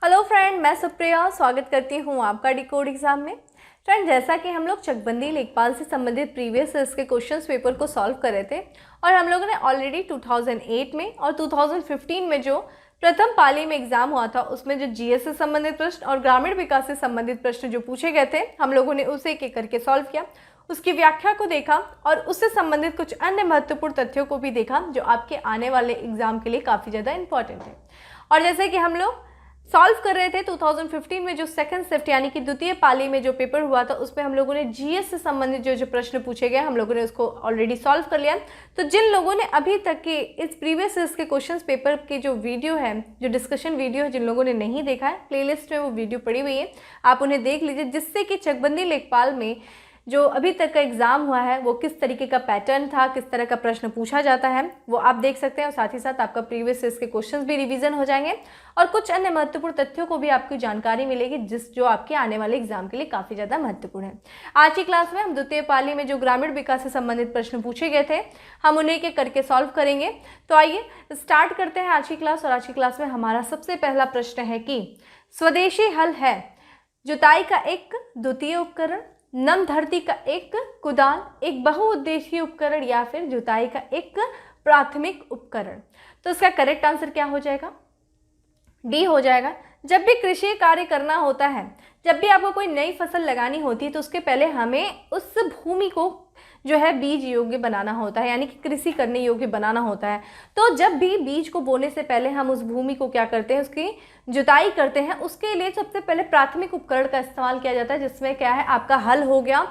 Hello friend, मैं सुप्रिया स्वागत करती हूँ आपका डिकोड एग्जाम में। फ्रेंड, जैसा कि हम लोग चकबंदी लेखपाल से संबंधित प्रीवियस ईयर्स के क्वेश्चंस पेपर को सॉल्व कर रहे थे और हम लोगों ने ऑलरेडी 2008 में और 2015 में जो प्रथम पाली में एग्जाम हुआ था उसमें जो जीएस से संबंधित प्रश्न और ग्रामीण विकास से संबंधित प्रश्न जो पूछे गए थे हम लोगों ने उसे एक एक करके सॉल्व किया, उसकी व्याख्या को देखा और उससे संबंधित कुछ अन्य महत्वपूर्ण तथ्यों को भी देखा जो आपके आने वाले एग्जाम के लिए काफ़ी ज़्यादा इंपॉर्टेंट है। और जैसे कि हम लोग सॉल्व कर रहे थे 2015 में जो सेकंड शिफ्ट यानी कि द्वितीय पाली में जो पेपर हुआ था उसमें हम लोगों ने जीएस से संबंधित जो प्रश्न पूछे गए हम लोगों ने उसको ऑलरेडी सॉल्व कर लिया। तो जिन लोगों ने अभी तक के इस प्रीवियस ईयर्स के क्वेश्चंस पेपर की जो वीडियो है, जो डिस्कशन वीडियो है, जिन लोगों ने नहीं देखा है प्लेलिस्ट में वो वीडियो पड़ी हुई है, आप उन्हें देख लीजिए, जिससे कि चकबंदी लेखपाल में जो अभी तक का एग्ज़ाम हुआ है वो किस तरीके का पैटर्न था, किस तरह का प्रश्न पूछा जाता है वो आप देख सकते हैं। और साथ ही साथ आपका प्रीवियस ईयर्स के क्वेश्चंस भी रिवीजन हो जाएंगे और कुछ अन्य महत्वपूर्ण तथ्यों को भी आपको जानकारी मिलेगी जो आपके आने वाले एग्जाम के लिए काफ़ी ज़्यादा महत्वपूर्ण है। आज की क्लास में हम द्वितीय पाली में जो ग्रामीण विकास से संबंधित प्रश्न पूछे गए थे हम उन्हें के करके सॉल्व करेंगे। तो आइए स्टार्ट करते हैं आज की क्लास। और आज की क्लास में हमारा सबसे पहला प्रश्न है कि स्वदेशी हल है जुताई का एक द्वितीय उपकरण, नम धरती का एक कुदाल, एक बहुउद्देशीय उपकरण या फिर जुताई का एक प्राथमिक उपकरण। तो इसका करेक्ट आंसर क्या हो जाएगा? डी हो जाएगा। जब भी कृषि कार्य करना होता है, जब भी आपको कोई नई फसल लगानी होती है तो उसके पहले हमें उस भूमि को जो है बीज योग्य बनाना होता है, यानी कि कृषि करने योग्य बनाना होता है। तो जब भी बीज को बोने से पहले हम उस भूमि को क्या करते हैं, उसकी जुताई करते हैं। उसके लिए सबसे पहले प्राथमिक उपकरण का इस्तेमाल किया जाता है, जिसमें क्या है आपका हल हो गया,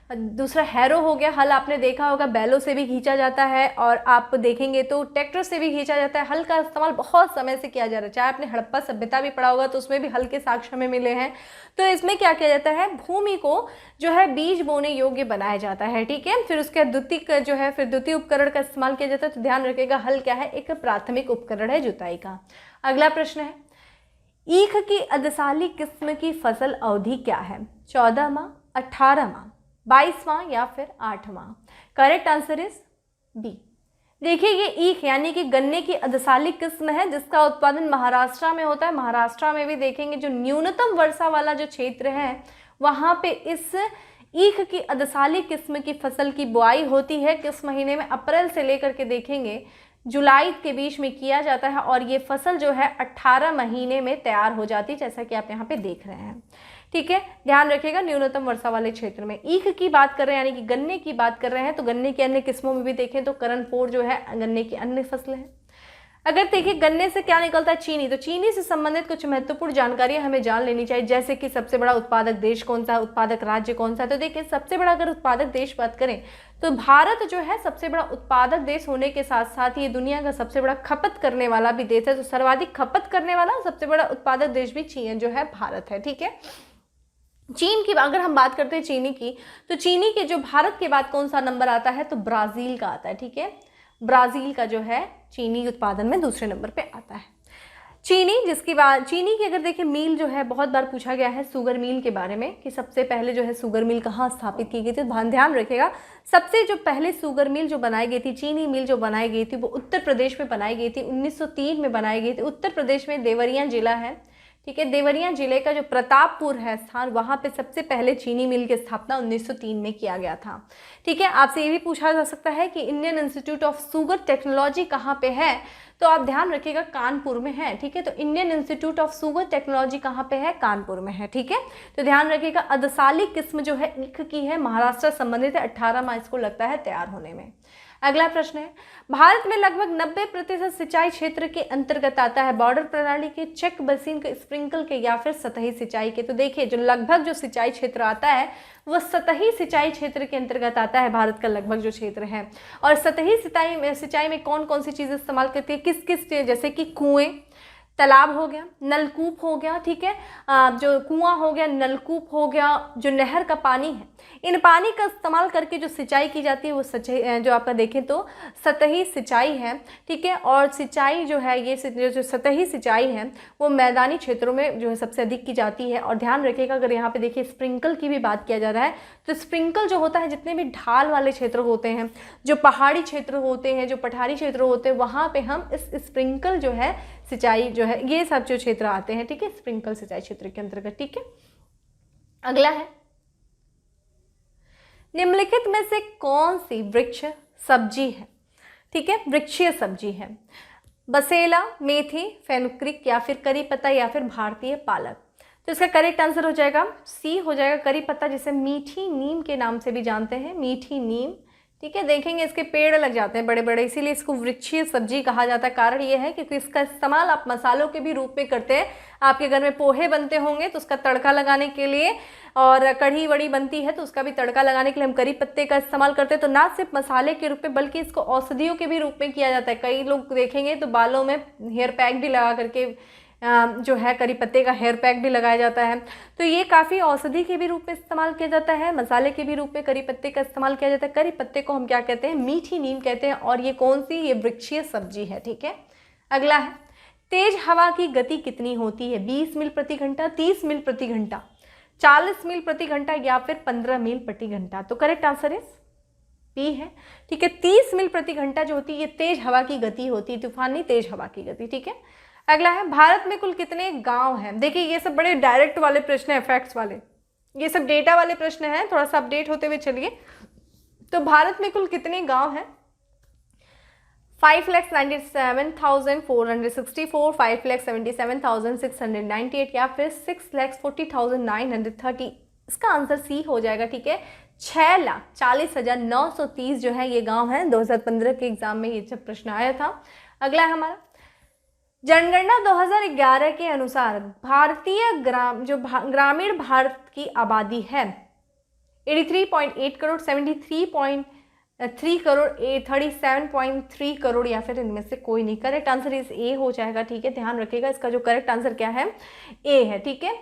दूसरा हैरो हो गया। हल आपने देखा होगा बैलों से भी खींचा जाता है और आप देखेंगे तो ट्रैक्टर से भी खींचा जाता है। हल का इस्तेमाल बहुत समय से किया जा रहा है, चाहे आपने हड़प्पा सभ्यता भी पढ़ा होगा तो उसमें भी हल के साक्ष्य हमें मिले हैं। तो इसमें क्या किया जाता है, भूमि को जो है बीज बोने योग्य बनाया जाता है, ठीक है। फिर उसके द्वितीय उपकरण का इस्तेमाल किया जाता है। तो ध्यान रखिएगा, हल क्या है, एक प्राथमिक उपकरण है जुताई का। अगला प्रश्न है, ईख की अदसाली किस्म की फसल अवधि क्या है? 14 माह, 18 माह, 22 माह या फिर 8 माह? Correct answer is B. देखिए, ये ईख यानी कि गन्ने की अदसाली किस्म है जिसका उत्पादन महाराष्ट्र में होता है। महाराष्ट्र में भी देखेंगे जो न्यूनतम वर्षा वाला जो क्षेत्र है वहाँ पे इस ईख की अदसाली किस्म की फसल की बुआई होती है। किस महीने में? अप्रैल से लेकर के देखेंगे जुलाई के बीच में किया जाता है और ये फसल जो है 18 महीने में तैयार हो जाती है, जैसा कि आप यहाँ पे देख रहे हैं, ठीक है। ध्यान रखिएगा, न्यूनतम वर्षा वाले क्षेत्र में ईख की बात कर रहे हैं, यानी कि गन्ने की बात कर रहे हैं। तो गन्ने की अन्य किस्मों में भी देखें तो करणपोर जो है गन्ने की अन्य फसल है। अगर देखिए गन्ने से क्या निकलता है, चीनी। तो चीनी से संबंधित कुछ महत्वपूर्ण जानकारी हमें जान लेनी चाहिए, जैसे कि सबसे बड़ा उत्पादक देश कौन सा है, उत्पादक राज्य कौन सा है। तो देखिए सबसे बड़ा अगर उत्पादक देश बात करें तो भारत जो है सबसे बड़ा उत्पादक देश होने के साथ साथ ये दुनिया का सबसे बड़ा खपत करने वाला भी देश है। तो सर्वाधिक खपत करने वाला सबसे बड़ा उत्पादक देश भी चीन जो है भारत है, ठीक है। चीन की अगर हम बात करते हैं चीनी की, तो चीनी के जो भारत के बाद कौन सा नंबर आता है, तो ब्राज़ील का आता है, ठीक है। ब्राज़ील का जो है चीनी उत्पादन में दूसरे नंबर पे आता है। चीनी की अगर देखिए मिल जो है, बहुत बार पूछा गया है शुगर मिल के बारे में कि सबसे पहले जो है शुगर मिल कहाँ स्थापित की गई थी। ध्यान रखिएगा, सबसे जो पहले शुगर मिल जो बनाई गई थी, चीनी मिल जो बनाई गई थी वो उत्तर प्रदेश में बनाई गई थी, 1903 में बनाई गई थी। उत्तर प्रदेश में देवरिया जिला है, ठीक है। देवरिया जिले का जो प्रतापपुर है स्थान, वहाँ पे सबसे पहले चीनी मिल की स्थापना 1903 में किया गया था, ठीक है। आपसे ये भी पूछा जा सकता है कि Indian institute of sugar technology कहाँ पे है, तो आप ध्यान रखिएगा कानपुर में है, ठीक है। तो Indian institute of sugar technology कहाँ पे है, कानपुर में है, ठीक है। तो ध्यान रखिएगा अदसाली किस्म जो है ईख की है, महाराष्ट्र संबंधित है, 18 माह इसको लगता है तैयार होने में। अगला प्रश्न है, भारत में लगभग 90% सिंचाई क्षेत्र के अंतर्गत आता है, बॉर्डर प्रणाली के, चेक बेसिन के, स्प्रिंकल के या फिर सतही सिंचाई के। तो देखिए जो लगभग जो सिंचाई क्षेत्र आता है वह सतही सिंचाई क्षेत्र के अंतर्गत आता है, भारत का लगभग जो क्षेत्र है। और सतही सिंचाई में कौन कौन सी चीज़ें इस्तेमाल करती है, किस किस, जैसे कि कुएँ, तालाब हो गया, नलकूप हो गया, ठीक है। जो कुआं हो गया, नलकूप हो गया, जो नहर का पानी है, इन पानी का इस्तेमाल करके जो सिंचाई की जाती है वो जो आपका देखें तो सतही सिंचाई है, ठीक है। और सिंचाई जो है ये जो सतही सिंचाई है वो मैदानी क्षेत्रों में जो है सबसे अधिक की जाती है। और ध्यान रखिएगा, अगर यहाँ पे देखिए स्प्रिंकल की भी बात किया जा रहा है तो स्प्रिंकल जो होता है जितने भी ढाल वाले क्षेत्र होते हैं, जो पहाड़ी क्षेत्र होते हैं, जो पठारी क्षेत्र होते हैं, वहाँ पे हम इस स्प्रिंकल जो है सिंचाई जो है ये सब जो क्षेत्र आते हैं, ठीक है, स्प्रिंकल सिंचाई क्षेत्र के अंतर्गत, ठीक है। अगला है, निम्नलिखित में से कौन सी वृक्ष सब्जी है, ठीक है, वृक्षीय सब्जी है? बसेला, मेथी, फेनुग्रीक या फिर करी पत्ता या फिर भारतीय पालक। तो इसका करेक्ट आंसर हो जाएगा सी हो जाएगा, करी पत्ता, जिसे मीठी नीम के नाम से भी जानते हैं, मीठी नीम, ठीक है। देखेंगे इसके पेड़ लग जाते हैं बड़े बड़े, इसीलिए इसको वृक्षीय सब्जी कहा जाता है। कारण ये है क्योंकि इसका इस्तेमाल आप मसालों के भी रूप में करते हैं। आपके घर में पोहे बनते होंगे तो उसका तड़का लगाने के लिए, और कढ़ी वड़ी बनती है तो उसका भी तड़का लगाने के लिए हम करी पत्ते का इस्तेमाल करते हैं। तो ना सिर्फ मसाले के रूप में बल्कि इसको औषधियों के भी रूप में किया जाता है। कई लोग देखेंगे तो बालों में हेयर पैक भी लगा करके जो है करी पत्ते का हेयर पैक भी लगाया जाता है। तो ये काफ़ी औषधि के भी रूप में इस्तेमाल किया जाता है, मसाले के भी रूप में करी पत्ते का इस्तेमाल किया जाता है। करी पत्ते को हम क्या कहते हैं? मीठी नीम कहते हैं। और ये कौन सी? ये वृक्षीय सब्जी है, ठीक है। अगला है, तेज हवा की गति कितनी होती है? 20 मील प्रति घंटा, 30 मील प्रति घंटा, 40 मील प्रति घंटा या फिर 15 मील प्रति घंटा। तो करेक्ट आंसर इज बी है, ठीक है। 30 मील प्रति घंटा जो होती है ये तेज हवा की गति होती है, तूफानी तेज हवा की गति, ठीक है। अगला है, भारत में कुल कितने गांव हैं? देखिए ये सब बड़े डायरेक्ट वाले प्रश्न हैं, फैक्ट्स वाले, ये सब डेटा वाले प्रश्न हैं, थोड़ा सा अपडेट होते हुए चलिए। तो भारत में कुल कितने गांव हैं? 5,97,464, 5,77,698 या फिर 6,40,930। इसका आंसर सी हो जाएगा, ठीक है। 6,40,930 जो है ये गांव हैं। 2015 के एग्जाम में ये सब प्रश्न आया था। अगला है हमारा, जनगणना 2011 के अनुसार भारतीय ग्रामीण भारत की आबादी है 83.8 करोड़, 73.3 करोड़, 37.3 करोड़ या फिर इनमें से कोई नहीं। करेक्ट आंसर इस ए हो जाएगा, ठीक है। ध्यान रखिएगा इसका जो करेक्ट आंसर क्या है, ए है, ठीक है।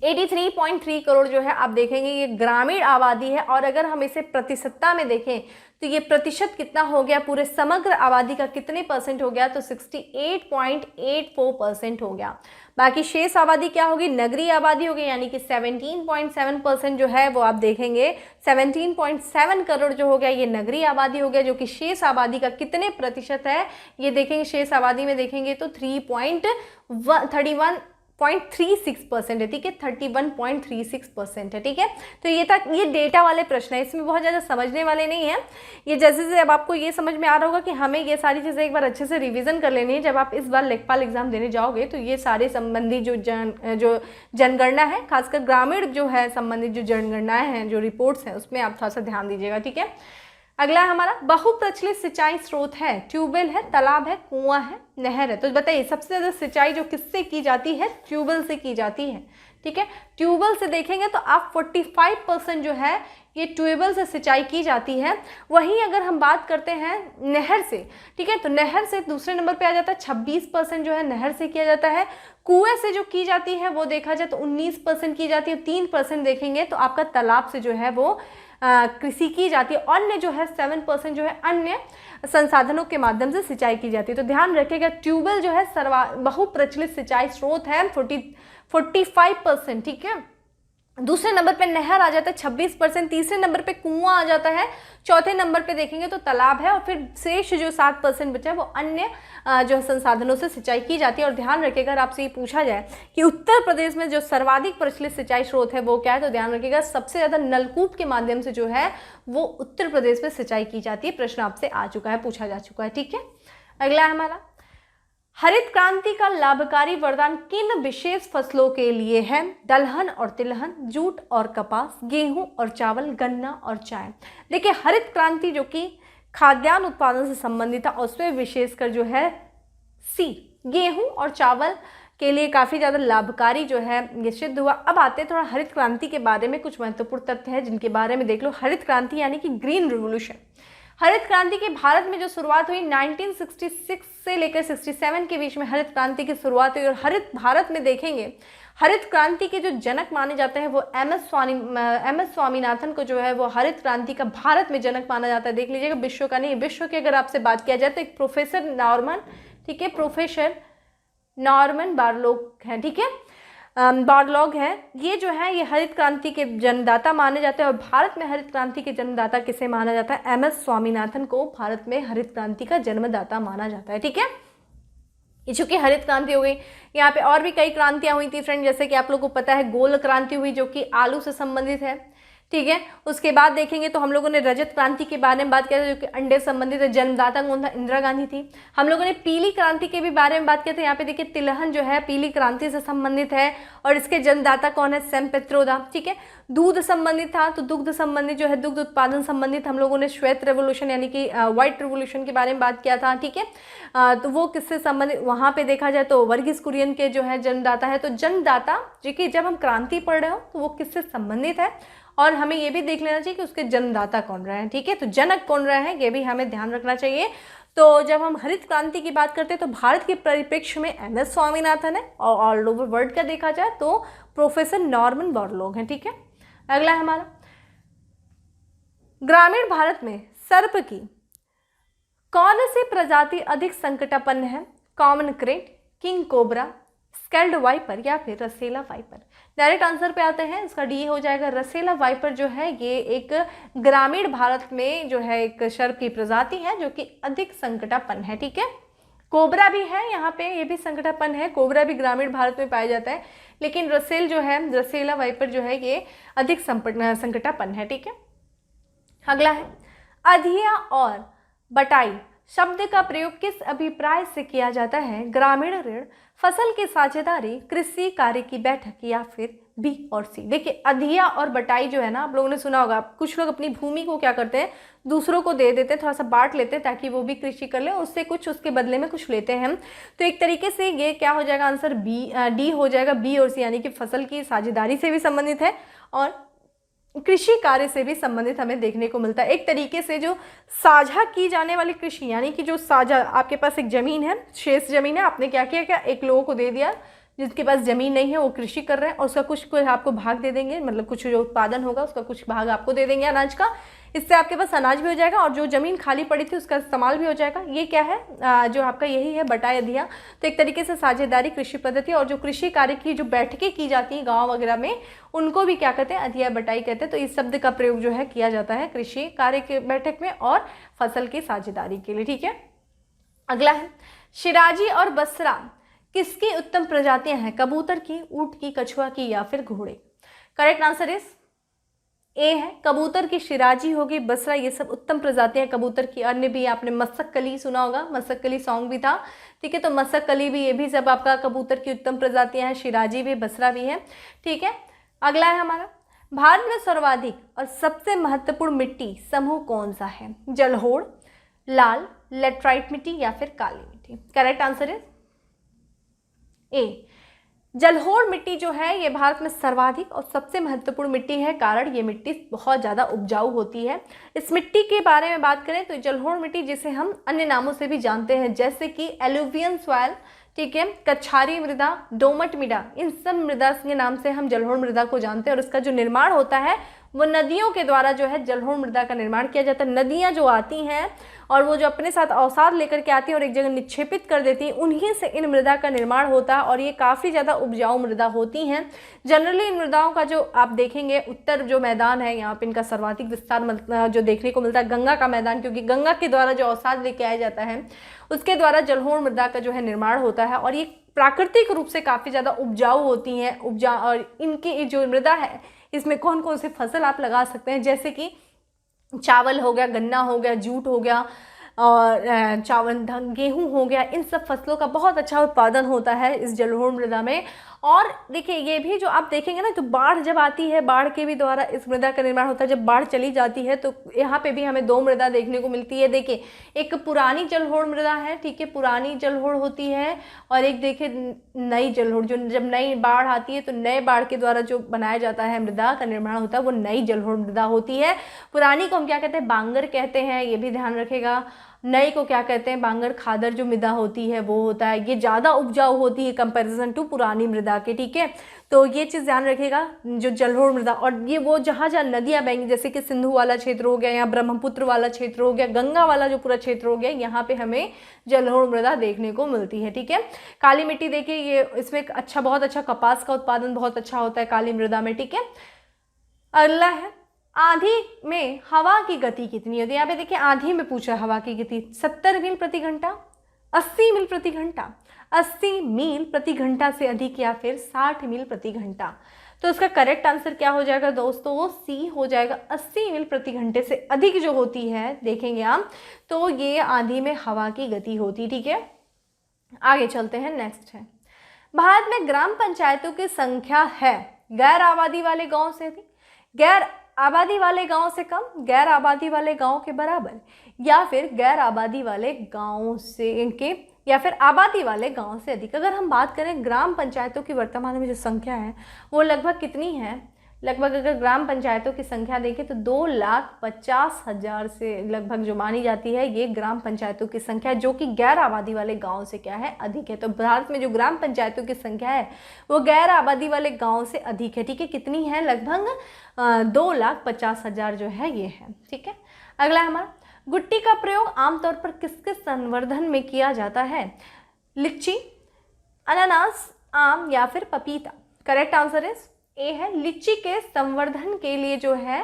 83.3 करोड़ जो है आप देखेंगे ये ग्रामीण आबादी है। और अगर हम इसे प्रतिशतता में देखें तो ये प्रतिशत कितना हो गया, पूरे समग्र आबादी का कितने परसेंट हो गया? तो 68.84% हो गया। बाकी शेष आबादी क्या होगी? नगरीय आबादी होगी, यानी कि 17.7% जो है वो आप देखेंगे 17.7 करोड़ जो हो गया ये नगरीय आबादी हो गया। जो कि शेष आबादी का कितने प्रतिशत है ये देखेंगे, शेष आबादी में देखेंगे तो 31.36% है, ठीक है। 31.36% है, ठीक है। तो ये तक ये डेटा वाले प्रश्न है, इसमें बहुत ज़्यादा समझने वाले नहीं है। ये जैसे जैसे अब आपको ये समझ में आ रहा होगा कि हमें ये सारी चीज़ें एक बार अच्छे से रिवीजन कर लेनी है। जब आप इस बार लेखपाल एग्जाम देने जाओगे तो ये सारे संबंधी जो जनगणना है, खासकर ग्रामीण जो है संबंधित जो जनगणनाएँ हैं, जो रिपोर्ट्स हैं, उसमें आप थोड़ा सा ध्यान दीजिएगा, ठीक है। अगला हमारा, बहुप्रचलित सिंचाई स्रोत है, ट्यूबवेल है, तालाब है, कुआं है, नहर है। तो बताइए सबसे ज़्यादा सिंचाई जो किससे की जाती है? ट्यूबवेल से की जाती है, ठीक है। ट्यूबवेल से देखेंगे तो आप 45% जो है ये ट्यूबवेल से सिंचाई की जाती है। वहीं अगर हम बात करते हैं नहर से, ठीक है, तो नहर से दूसरे नंबर पे आ जाता है, 26% जो है नहर से किया जाता है। कुएं से जो की जाती है वो देखा जाए तो 19% की जाती है। 3% देखेंगे तो आपका तालाब से जो है वो कृषि की जाती है। अन्य जो है 7% जो है अन्य संसाधनों के माध्यम से सिंचाई की जाती है। तो ध्यान रखिएगा ट्यूबवेल जो है बहुप्रचलित सिंचाई स्रोत है 45%, ठीक है। दूसरे नंबर पे नहर आ जाता है 26%, तीसरे नंबर पे कुआं आ जाता है, चौथे नंबर पे देखेंगे तो तालाब है, और फिर शेष जो 7% बचा है वो अन्य जो संसाधनों से सिंचाई की जाती है। और ध्यान रखिएगा अगर आपसे ये पूछा जाए कि उत्तर प्रदेश में जो सर्वाधिक प्रचलित सिंचाई स्रोत है वो क्या है, तो ध्यान रखिएगा सबसे ज़्यादा नलकूप के माध्यम से जो है वो उत्तर प्रदेश में सिंचाई की जाती है। प्रश्न आपसे आ चुका है, पूछा जा चुका है, ठीक है। अगला है हमारा, हरित क्रांति का लाभकारी वरदान किन विशेष फसलों के लिए है? दलहन और तिलहन, जूट और कपास, गेहूं और चावल, गन्ना और चाय। देखिए हरित क्रांति जो कि खाद्यान्न उत्पादन से संबंधित था, उसमें विशेषकर जो है सी, गेहूं और चावल के लिए काफ़ी ज़्यादा लाभकारी जो है ये सिद्ध हुआ। अब आते हैं थोड़ा हरित क्रांति के बारे में, कुछ महत्वपूर्ण तथ्य हैं जिनके बारे में देख लो। हरित क्रांति यानी कि ग्रीन रिवोल्यूशन। हरित क्रांति की भारत में जो शुरुआत हुई 1966 से लेकर 67 के बीच में हरित क्रांति की शुरुआत हुई। और हरित भारत में देखेंगे हरित क्रांति के जो जनक माने जाते हैं वो एम एस स्वामीनाथन को जो है वो हरित क्रांति का भारत में जनक माना जाता है। देख लीजिएगा, विश्व का नहीं, विश्व की अगर आपसे बात किया जाए तो एक प्रोफेसर नॉर्मन, ठीक है, प्रोफेसर नॉर्मन बोरलॉग हैं, ठीक है, बोरलॉग हैं। ये जो है ये हरित क्रांति के जन्मदाता माने जाते हैं। और भारत में हरित क्रांति के जन्मदाता किसे माना जाता है? एम एस स्वामीनाथन को भारत में हरित क्रांति का जन्मदाता माना जाता है, ठीक है। ये चूंकि हरित क्रांति हो गई, यहाँ पे और भी कई क्रांतियां हुई थी फ्रेंड, जैसे कि आप लोगों को पता है गोल क्रांति हुई जो कि आलू से संबंधित है, ठीक है। उसके बाद देखेंगे तो हम लोगों ने रजत क्रांति के बारे में बात किया था जो कि अंडे से संबंधित है। जन्मदाता कौन था? इंदिरा गांधी थी। हम लोगों ने पीली क्रांति के भी बारे में बात किया था। यहाँ पे देखिए तिलहन जो है पीली क्रांति से संबंधित है और इसके जन्मदाता कौन है? सैम पित्रोदा, ठीक है। दूध संबंधित था तो दुग्ध संबंधित जो है दुग्ध उत्पादन संबंधित हम लोगों ने श्वेत रेवोल्यूशन यानी कि व्हाइट रेवोल्यूशन के बारे में बात किया था, ठीक है। तो वो किससे संबंधित, वहाँ पे देखा जाए तो वर्गीस कुरियन के जो है जन्मदाता है। तो जन्मदाता जो कि जब हम क्रांति पढ़ रहे हो तो वो किससे संबंधित है और हमें ये भी देख लेना चाहिए कि उसके जन्मदाता कौन रहे हैं, ठीक है। तो जनक कौन रहे हैं ये भी हमें ध्यान रखना चाहिए। तो जब हम हरित क्रांति की बात करते हैं तो भारत के परिप्रेक्ष्य में एम एस स्वामीनाथन है और ऑल ओवर वर्ल्ड का देखा जाए तो प्रोफेसर नॉर्मन बोरलॉग हैं, ठीक है। अगला है हमारा, ग्रामीण भारत में सर्प की कौन सी प्रजाति अधिक संकटापन्न है? Common crate, king cobra, scaled viper या फिर रसेला वाइपर? डायरेक्ट आंसर पे आते हैं, इसका डी हो जाएगा। रसेला वाइपर जो है ये एक ग्रामीण भारत में जो है एक सर्प की प्रजाति है जो कि अधिक संकटापन्न है, ठीक है। कोबरा भी है यहाँ पे, ये भी संकटापन्न है, कोबरा भी ग्रामीण भारत में पाया जाता है, लेकिन रसेला वाइपर जो है ये अधिक संकटापन्न है, ठीक है। अगला है, अधिया और बटाई शब्द का प्रयोग किस अभिप्राय से किया जाता है? ग्रामीण ऋण, फसल की साझेदारी, कृषि कार्य की बैठक या फिर बी और सी? देखिए अधिया और बटाई जो है ना, आप लोगों ने सुना होगा, कुछ लोग अपनी भूमि को क्या करते हैं दूसरों को दे देते हैं, थोड़ा सा बांट लेते हैं ताकि वो भी कृषि कर ले, उससे कुछ उसके बदले में कुछ लेते हैं। तो एक तरीके से ये क्या हो जाएगा आंसर? डी हो जाएगा, बी और सी, यानी कि फसल की साझेदारी से भी संबंधित है और कृषि कार्य से भी संबंधित हमें देखने को मिलता है। एक तरीके से जो साझा की जाने वाली कृषि, यानी कि जो साझा, आपके पास एक जमीन है, शेष जमीन है, आपने क्या किया, एक लोगों को दे दिया जिसके पास जमीन नहीं है, वो कृषि कर रहे हैं और उसका कुछ आपको भाग दे देंगे, मतलब कुछ जो उत्पादन होगा उसका कुछ भाग आपको दे देंगे अनाज का। इससे आपके पास अनाज भी हो जाएगा और जो जमीन खाली पड़ी थी उसका इस्तेमाल भी हो जाएगा। ये क्या है, जो आपका यही है बटाई अधिया। तो एक तरीके से साझेदारी कृषि पद्धति और जो कृषि कार्य की जो बैठकें की जाती हैं गाँव वगैरह में, उनको भी क्या कहते हैं? अधिया बटाई कहते हैं। तो इस शब्द का प्रयोग जो है किया जाता है कृषि कार्य के बैठक में और फसल की साझेदारी के लिए, ठीक है। अगला है, शिराजी और बसरा किसकी उत्तम प्रजातियां हैं? कबूतर की, ऊंट की, कछुआ की या फिर घोड़े? करेक्ट आंसर इज ए है, कबूतर की शिराजी होगी, बसरा, ये सब उत्तम प्रजातियां कबूतर की। अन्य भी आपने मसक्कली सुना होगा, मसक्कली सॉन्ग भी था, ठीक है। तो मसक्कली भी, ये भी सब आपका कबूतर की उत्तम प्रजातियां हैं, शिराजी भी, बसरा भी है, ठीक है। अगला है हमारा, भारत में सर्वाधिक और सबसे महत्वपूर्ण मिट्टी समूह कौन सा है? जलोढ़, लाल, लेटराइट मिट्टी या फिर काली मिट्टी? करेक्ट आंसर इज ए, जलोढ़ मिट्टी जो है ये भारत में सर्वाधिक और सबसे महत्वपूर्ण मिट्टी है, कारण ये मिट्टी बहुत ज़्यादा उपजाऊ होती है। इस मिट्टी के बारे में बात करें तो जलोढ़ मिट्टी, जिसे हम अन्य नामों से भी जानते हैं जैसे कि एलुवियन सॉइल, ठीक है, कछारी मृदा, दोमट मृदा, इन सब मृदा के नाम से हम जलोढ़ मृदा को जानते हैं। और इसका जो निर्माण होता है वो नदियों के द्वारा जो है जलोढ़ मृदा का निर्माण किया जाता है। नदियाँ जो आती हैं और वो जो अपने साथ अवसाद लेकर के आती हैं और एक जगह निक्षेपित कर देती हैं, उन्हीं से इन मृदा का निर्माण होता है और ये काफ़ी ज़्यादा उपजाऊ मृदा होती हैं। जनरली इन मृदाओं का जो आप देखेंगे उत्तर जो मैदान है, यहाँ पे इनका सर्वाधिक विस्तार जो देखने को मिलता है गंगा का मैदान, क्योंकि गंगा के द्वारा जो अवसाद लेके आया जाता है उसके द्वारा जलोढ़ मृदा का जो है निर्माण होता है और ये प्राकृतिक रूप से काफ़ी ज़्यादा उपजाऊ होती हैं। और इनकी जो मृदा है इसमें कौन कौन से फसल आप लगा सकते हैं, जैसे कि चावल हो गया, गन्ना हो गया, जूट हो गया, और चावल, गेहूँ हो गया, इन सब फसलों का बहुत अच्छा उत्पादन होता है इस जलोढ़ मृदा में। और देखिए ये भी जो आप देखेंगे ना, तो बाढ़ जब आती है, बाढ़ के भी द्वारा इस मृदा का निर्माण होता है। जब बाढ़ चली जाती है तो यहाँ पे भी हमें दो मृदा देखने को मिलती है। देखिए एक पुरानी जलोढ़ मृदा है, ठीक है, पुरानी जलोढ़ होती है, और एक देखिए नई जलोढ़, जो जब नई बाढ़ आती है तो नए बाढ़ के द्वारा जो बनाया जाता है, मृदा का निर्माण होता है, वो नई जलोढ़ मृदा होती है। पुरानी को हम क्या कहते हैं, बांगर कहते हैं, ये भी ध्यान रखेगा। नई को क्या कहते हैं, बांगर खादर जो मृदा होती है वो होता है। ये ज़्यादा उपजाऊ होती है कंपैरिजन टू पुरानी मृदा के, ठीक है। तो ये चीज़ ध्यान रखिएगा, जो जलोढ़ मृदा, और ये वो जहाँ जहाँ नदियाँ बहेंगी, जैसे कि सिंधु वाला क्षेत्र हो गया, या ब्रह्मपुत्र वाला क्षेत्र हो गया, गंगा वाला जो पूरा क्षेत्र हो गया, यहाँ पे हमें जलोढ़ मृदा देखने को मिलती है, ठीक है। काली मिट्टी देखिए, ये इसमें अच्छा, बहुत अच्छा कपास का उत्पादन बहुत अच्छा होता है काली मृदा में, ठीक है। अगला है आंधी में हवा की गति कितनी होती है। यहाँ पे देखिए आंधी में पूछा हवा की गति 70 मील प्रति घंटा, 80 मील प्रति घंटा, 80 मील प्रति घंटा से अधिक, या फिर 60 मील प्रति घंटा। तो इसका करेक्ट आंसर क्या हो जाएगा दोस्तों, वो सी हो जाएगा। 80 मील प्रति घंटे से अधिक जो होती है, देखेंगे हम, तो ये आंधी में हवा की गति होती, ठीक है। आगे चलते हैं, नेक्स्ट है, भारत में ग्राम पंचायतों की संख्या है गैर आबादी वाले गाँव से अधिक, गैर आबादी वाले गांव से कम, गैर आबादी वाले गांव के बराबर, या फिर गैर आबादी वाले गांव से के, या फिर आबादी वाले गांव से अधिक। अगर हम बात करें ग्राम पंचायतों की वर्तमान में जो संख्या है वो लगभग कितनी है, लगभग अगर ग्राम पंचायतों की संख्या देखें तो 2,50,000 से लगभग जो मानी जाती है, ये ग्राम पंचायतों की संख्या, जो कि गैर आबादी वाले गांव से क्या है, अधिक है। तो भारत में जो ग्राम पंचायतों की संख्या है वो गैर आबादी वाले गांव से अधिक है, ठीक है। कितनी है, लगभग 2,50,000 जो है ये है, ठीक है। अगला हमारा, गुट्टी का प्रयोग आमतौर पर किसके संवर्धन में किया जाता है, लीची, अनानास, आम, या फिर पपीता। करेक्ट आंसर इज ए है, लीची के संवर्धन के लिए जो है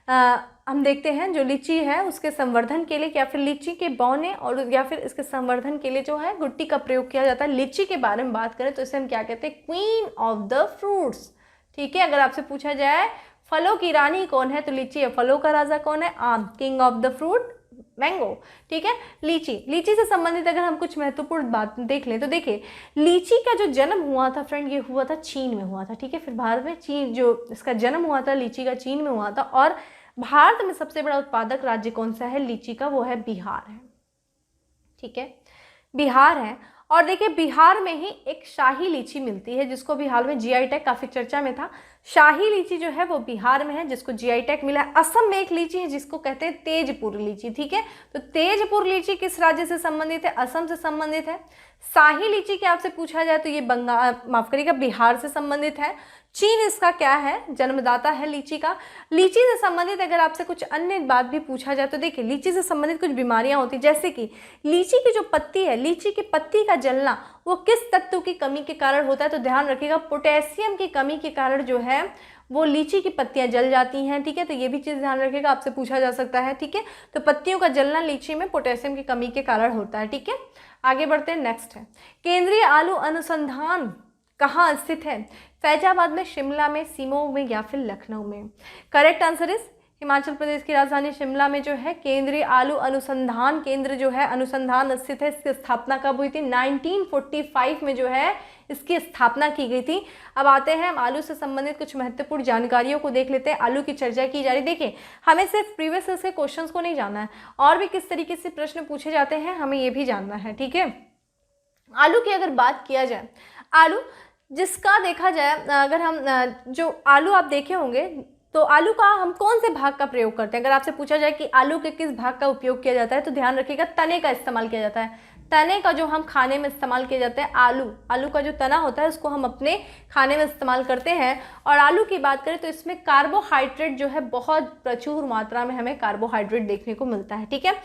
हम देखते हैं, जो लीची है उसके संवर्धन के लिए, या फिर लीची के बौने और या फिर इसके संवर्धन के लिए जो है गुट्टी का प्रयोग किया जाता है। लीची के बारे में बात करें तो इसे हम क्या कहते हैं, क्वीन ऑफ द फ्रूट्स, ठीक है। अगर आपसे पूछा जाए फलों की रानी कौन है, तो लीची है। फलों का राजा कौन है, आम, king of the fruit mango, ठीक है। लीची, लीची से संबंधित अगर हम कुछ महत्वपूर्ण बात देख लें तो देखिए, लीची का जो जन्म हुआ था फ्रेंड, ये हुआ था चीन में हुआ था, ठीक है। फिर भारत में चीन, जो इसका जन्म हुआ था लीची का, चीन में हुआ था। और भारत में सबसे बड़ा उत्पादक राज्य कौन सा है लीची का, वो है बिहार है, ठीक है, बिहार है। और देखिए बिहार में ही एक शाही लीची मिलती है, जिसको भी हाल में जीआई टैग काफ़ी चर्चा में था। शाही लीची जो है वो बिहार में है, जिसको जीआई टैग मिला है। असम में एक लीची है जिसको कहते हैं तेजपुर लीची, ठीक है। तो तेजपुर लीची किस राज्य से संबंधित है, असम से संबंधित है। शाही लीची की आपसे पूछा जाए तो ये बंगाल, माफ करिएगा, बिहार से संबंधित है। चीन इसका क्या है, जन्मदाता है लीची का। लीची से संबंधित अगर आपसे कुछ अन्य बात भी पूछा जाए तो देखिए, लीची से संबंधित कुछ बीमारियां होती, जैसे कि लीची की जो पत्ती है, लीची की पत्ती का जलना वो किस तत्व की कमी के कारण होता है, तो ध्यान रखिएगा, पोटेशियम की कमी के कारण जो है वो लीची की पत्तियां जल जाती हैं, ठीक है। तो ये भी चीज़ ध्यान रखिएगा, आपसे पूछा जा सकता है, ठीक है। तो पत्तियों का जलना लीची में पोटेशियम की कमी के कारण होता है, ठीक है। आगे बढ़ते हैं, नेक्स्ट है, केंद्रीय आलू अनुसंधान कहाँ स्थित है, फैजाबाद में, शिमला में, सीमोग में, या फिर लखनऊ में। Correct answer is Himachal Pradesh की राजधानी शिमला में जो है केंद्रीय आलू अनुसंधान केंद्र जो है अनुसंधान स्थित है। इसकी स्थापना कब हुई थी, 1945 में जो है इसकी स्थापना की गई थी। अब आते हैं हम आलू से संबंधित कुछ महत्वपूर्ण जानकारियों को देख लेते हैं। आलू की चर्चा की जा रही, देखिए हमें सिर्फ प्रीवियस ईयर के क्वेश्चंस को नहीं जानना है, और भी किस तरीके से प्रश्न पूछे जाते हैं हमें ये भी जानना है, ठीक है। आलू की अगर बात किया जाए, आलू जिसका देखा जाए, अगर हम जो आलू आप देखे होंगे तो आलू का हम कौन से भाग का प्रयोग करते हैं। अगर आपसे पूछा जाए कि आलू के किस भाग का उपयोग किया जाता है, तो ध्यान रखिएगा तने का इस्तेमाल किया जाता है। तने का जो हम खाने में इस्तेमाल किया जाता है, आलू का जो तना होता है उसको हम अपने खाने में इस्तेमाल करते हैं। और आलू की बात करें तो इसमें कार्बोहाइड्रेट जो है बहुत प्रचुर मात्रा में हमें कार्बोहाइड्रेट देखने को मिलता है, ठीक है।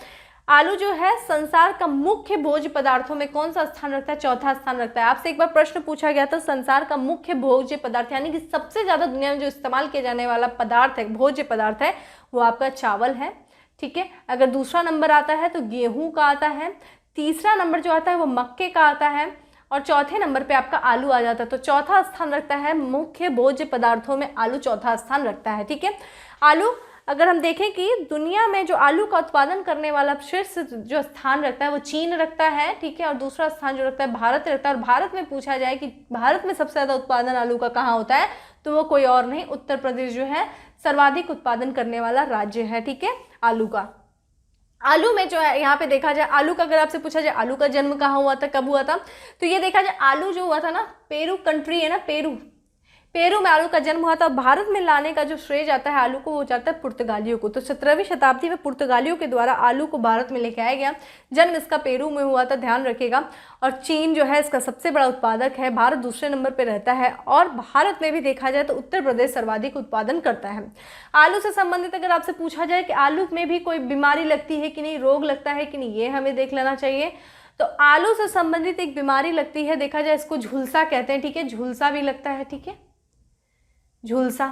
आलू जो है संसार का मुख्य भोज्य पदार्थों में कौन सा स्थान रखता है, चौथा स्थान रखता है। आपसे एक बार प्रश्न पूछा गया था, संसार का मुख्य भोज्य पदार्थ यानी कि सबसे ज्यादा दुनिया में जो इस्तेमाल किया जाने वाला पदार्थ है, भोज्य पदार्थ है, वो आपका चावल है, ठीक है। अगर दूसरा नंबर आता है तो गेहूं का आता है, तीसरा नंबर जो आता है वो मक्के का आता है, और चौथे नंबर पे आपका आलू आ जाता है। तो चौथा स्थान रखता है मुख्य भोज्य पदार्थों में, आलू चौथा स्थान रखता है, ठीक है। आलू अगर हम देखें कि दुनिया में जो आलू का उत्पादन करने वाला शीर्ष जो स्थान रखता है वो चीन रखता है, ठीक है, और दूसरा स्थान जो रखता है भारत रखता है। और भारत में पूछा जाए कि भारत में सबसे ज़्यादा उत्पादन आलू का कहाँ होता है, तो वो कोई और नहीं, उत्तर प्रदेश जो है सर्वाधिक उत्पादन करने वाला राज्य है, ठीक है, आलू का। आलू में जो है यहाँ पे देखा जाए, आलू का अगर आपसे पूछा जाए आलू का जन्म कहाँ हुआ था, कब हुआ था, तो ये देखा जाए आलू जो हुआ था ना, पेरू कंट्री है ना, पेरू में आलू का जन्म हुआ था। भारत में लाने का जो श्रेय जाता है आलू को, वो जाता है पुर्तगालियों को। तो 17वीं शताब्दी में पुर्तगालियों के द्वारा आलू को भारत में लेके आया गया। जन्म इसका पेरू में हुआ था, ध्यान रखिएगा। और चीन जो है इसका सबसे बड़ा उत्पादक है, भारत दूसरे नंबर पर रहता है। और भारत में भी देखा जाए तो उत्तर प्रदेश सर्वाधिक उत्पादन करता है। आलू से संबंधित अगर आपसे पूछा जाए कि आलू में भी कोई बीमारी लगती है कि नहीं, रोग लगता है कि नहीं, ये हमें देख लेना चाहिए। तो आलू से संबंधित एक बीमारी लगती है, देखा जाए इसको झुलसा कहते हैं, ठीक है, झुलसा भी लगता है, ठीक है, झुलसा।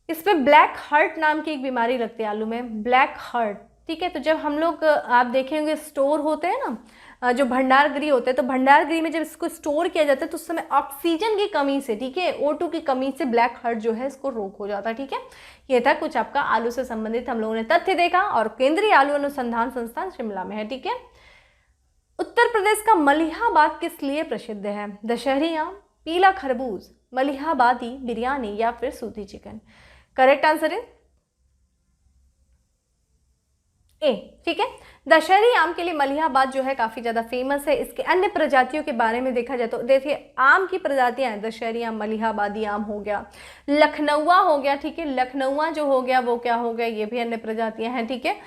इस पे ब्लैक हार्ट नाम की एक बीमारी लगती है आलू में, ब्लैक हार्ट, ठीक है। तो जब हम लोग आप देखेंगे स्टोर होते हैं ना, जो भंडार गृह होते हैं, तो भंडार गृह में जब इसको स्टोर किया जाता है तो उस समय ऑक्सीजन की कमी से, ठीक है, O2 की कमी से ब्लैक हार्ट जो है इसको रोग हो जाता है, ठीक है। ये था कुछ आपका आलू से संबंधित हम लोगों ने तथ्य देखा, और केंद्रीय आलू अनुसंधान संस्थान शिमला में है, ठीक है। उत्तर प्रदेश का मलिहाबाद किस लिए प्रसिद्ध है? दशहरी आम, पीला खरबूज, मलिहाबादी बिरयानी या फिर सूती चिकन? करेक्ट आंसर है ए, ठीक है। दशहरी आम के लिए मलिहाबाद जो है काफी ज्यादा फेमस है। इसके अन्य प्रजातियों के बारे में देखा जाए तो देखिए आम की प्रजातियां हैं, दशहरी आम, मलिहाबादी आम हो गया, लखनऊआ हो गया, ठीक है, लखनऊआ जो हो गया वो क्या हो गया, ये भी अन्य प्रजातियां हैं, ठीक है।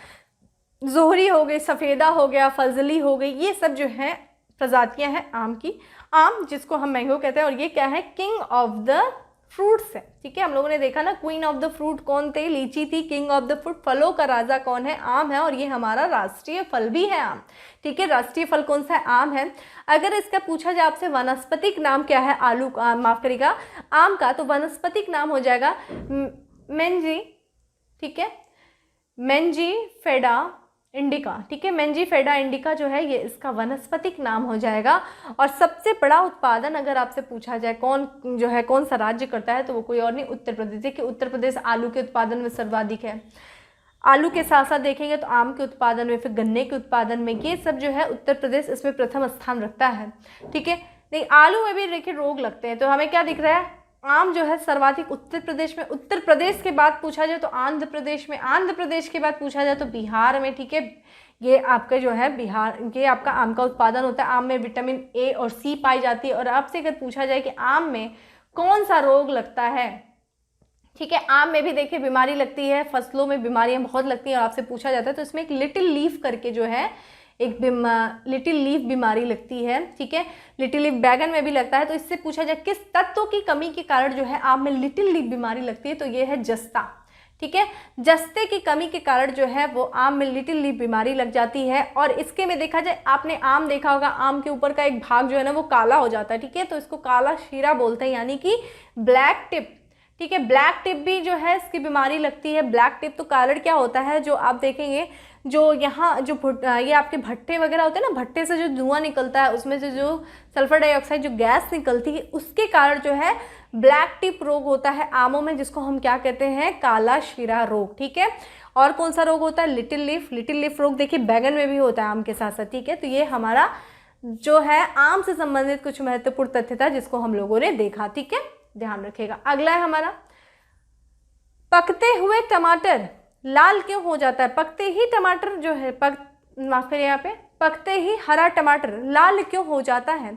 जोहरी हो गई, सफेदा हो गया, फजली हो गई, ये सब जो है प्रजातियां हैं आम की। आम जिसको हम मैंगो कहते हैं, और ये क्या है, किंग ऑफ द फ्रूट्स है, ठीक है। हम लोगों ने देखा ना क्वीन ऑफ द फ्रूट कौन थे, लीची थी, किंग ऑफ द फ्रूट, फलों का राजा कौन है, आम है, और ये हमारा राष्ट्रीय फल भी है आम, ठीक है। राष्ट्रीय फल कौन सा है, आम है। अगर इसका पूछा जाए आपसे वानस्पतिक नाम क्या है आलू का, माफ करिएगा, आम का, तो वानस्पतिक नाम हो जाएगा मेंजी, ठीक है, मेंजी फेडा इंडिका, ठीक है, मेंजी फेडा इंडिका जो है ये इसका वनस्पतिक नाम हो जाएगा। और सबसे बड़ा उत्पादन अगर आपसे पूछा जाए कौन जो है कौन सा राज्य करता है, तो वो कोई और नहीं, उत्तर प्रदेश। देखिए उत्तर प्रदेश आलू के उत्पादन में सर्वाधिक है। आलू के साथ साथ देखेंगे तो आम के उत्पादन में, फिर गन्ने के उत्पादन में, ये सब जो है उत्तर प्रदेश इसमें प्रथम स्थान रखता है, ठीक है। नहीं, आलू में भी देखिए रोग लगते हैं, तो हमें क्या दिख रहा है, आम जो है सर्वाधिक उत्तर प्रदेश में, उत्तर प्रदेश के बाद पूछा जाए तो आंध्र प्रदेश में, आंध्र प्रदेश के बाद पूछा जाए तो बिहार में, ठीक है। ये आपका जो है बिहार, ये आपका आम का उत्पादन होता है। आम में विटामिन ए और सी पाई जाती है। और आपसे अगर पूछा जाए कि आम में कौन सा रोग लगता है, ठीक है, आम में भी देखिए बीमारी लगती है, फसलों में बीमारियां बहुत लगती हैं, और आपसे पूछा जाता है तो इसमें एक लिटिल लीफ करके जो है एक लिटिल लीफ बीमारी लगती है, ठीक है। लिटिल लीफ बैगन में भी लगता है। तो इससे पूछा जाए किस तत्व की कमी के कारण जो है आम में लिटिल लीफ बीमारी लगती है, तो ये है जस्ता, ठीक है। जस्ते की कमी के कारण जो है वो आम में लिटिल लीफ बीमारी लग जाती है। और इसके में देखा जाए, आपने आम देखा होगा, आम के ऊपर का एक भाग जो है ना वो काला हो जाता है, ठीक है, तो इसको काला शीरा बोलते हैं, यानी कि ब्लैक टिप, ठीक है। ब्लैक टिप भी जो है इसकी बीमारी लगती है। ब्लैक टिप तो कारण क्या होता है, जो आप देखेंगे जो यहाँ जो ये आपके भट्टे वगैरह होते हैं ना, भट्टे से जो धुआं निकलता है उसमें से जो सल्फर डाइऑक्साइड जो गैस निकलती है, उसके कारण जो है ब्लैक टिप रोग होता है आमों में, जिसको हम क्या कहते हैं, काला शीरा रोग, ठीक है। और कौन सा रोग होता है, लिटिल लीफ रोग देखिए बैगन में भी होता है आम के साथ साथ, ठीक है। तो ये हमारा जो है आम से संबंधित कुछ महत्वपूर्ण तथ्य था जिसको हम लोगों ने देखा, ठीक है, ध्यान रखिएगा। अगला है हमारा, पकते हुए टमाटर लाल क्यों हो जाता है? पकते ही टमाटर जो है माफ करिए, यहाँ पे पकते ही हरा टमाटर लाल क्यों हो जाता है?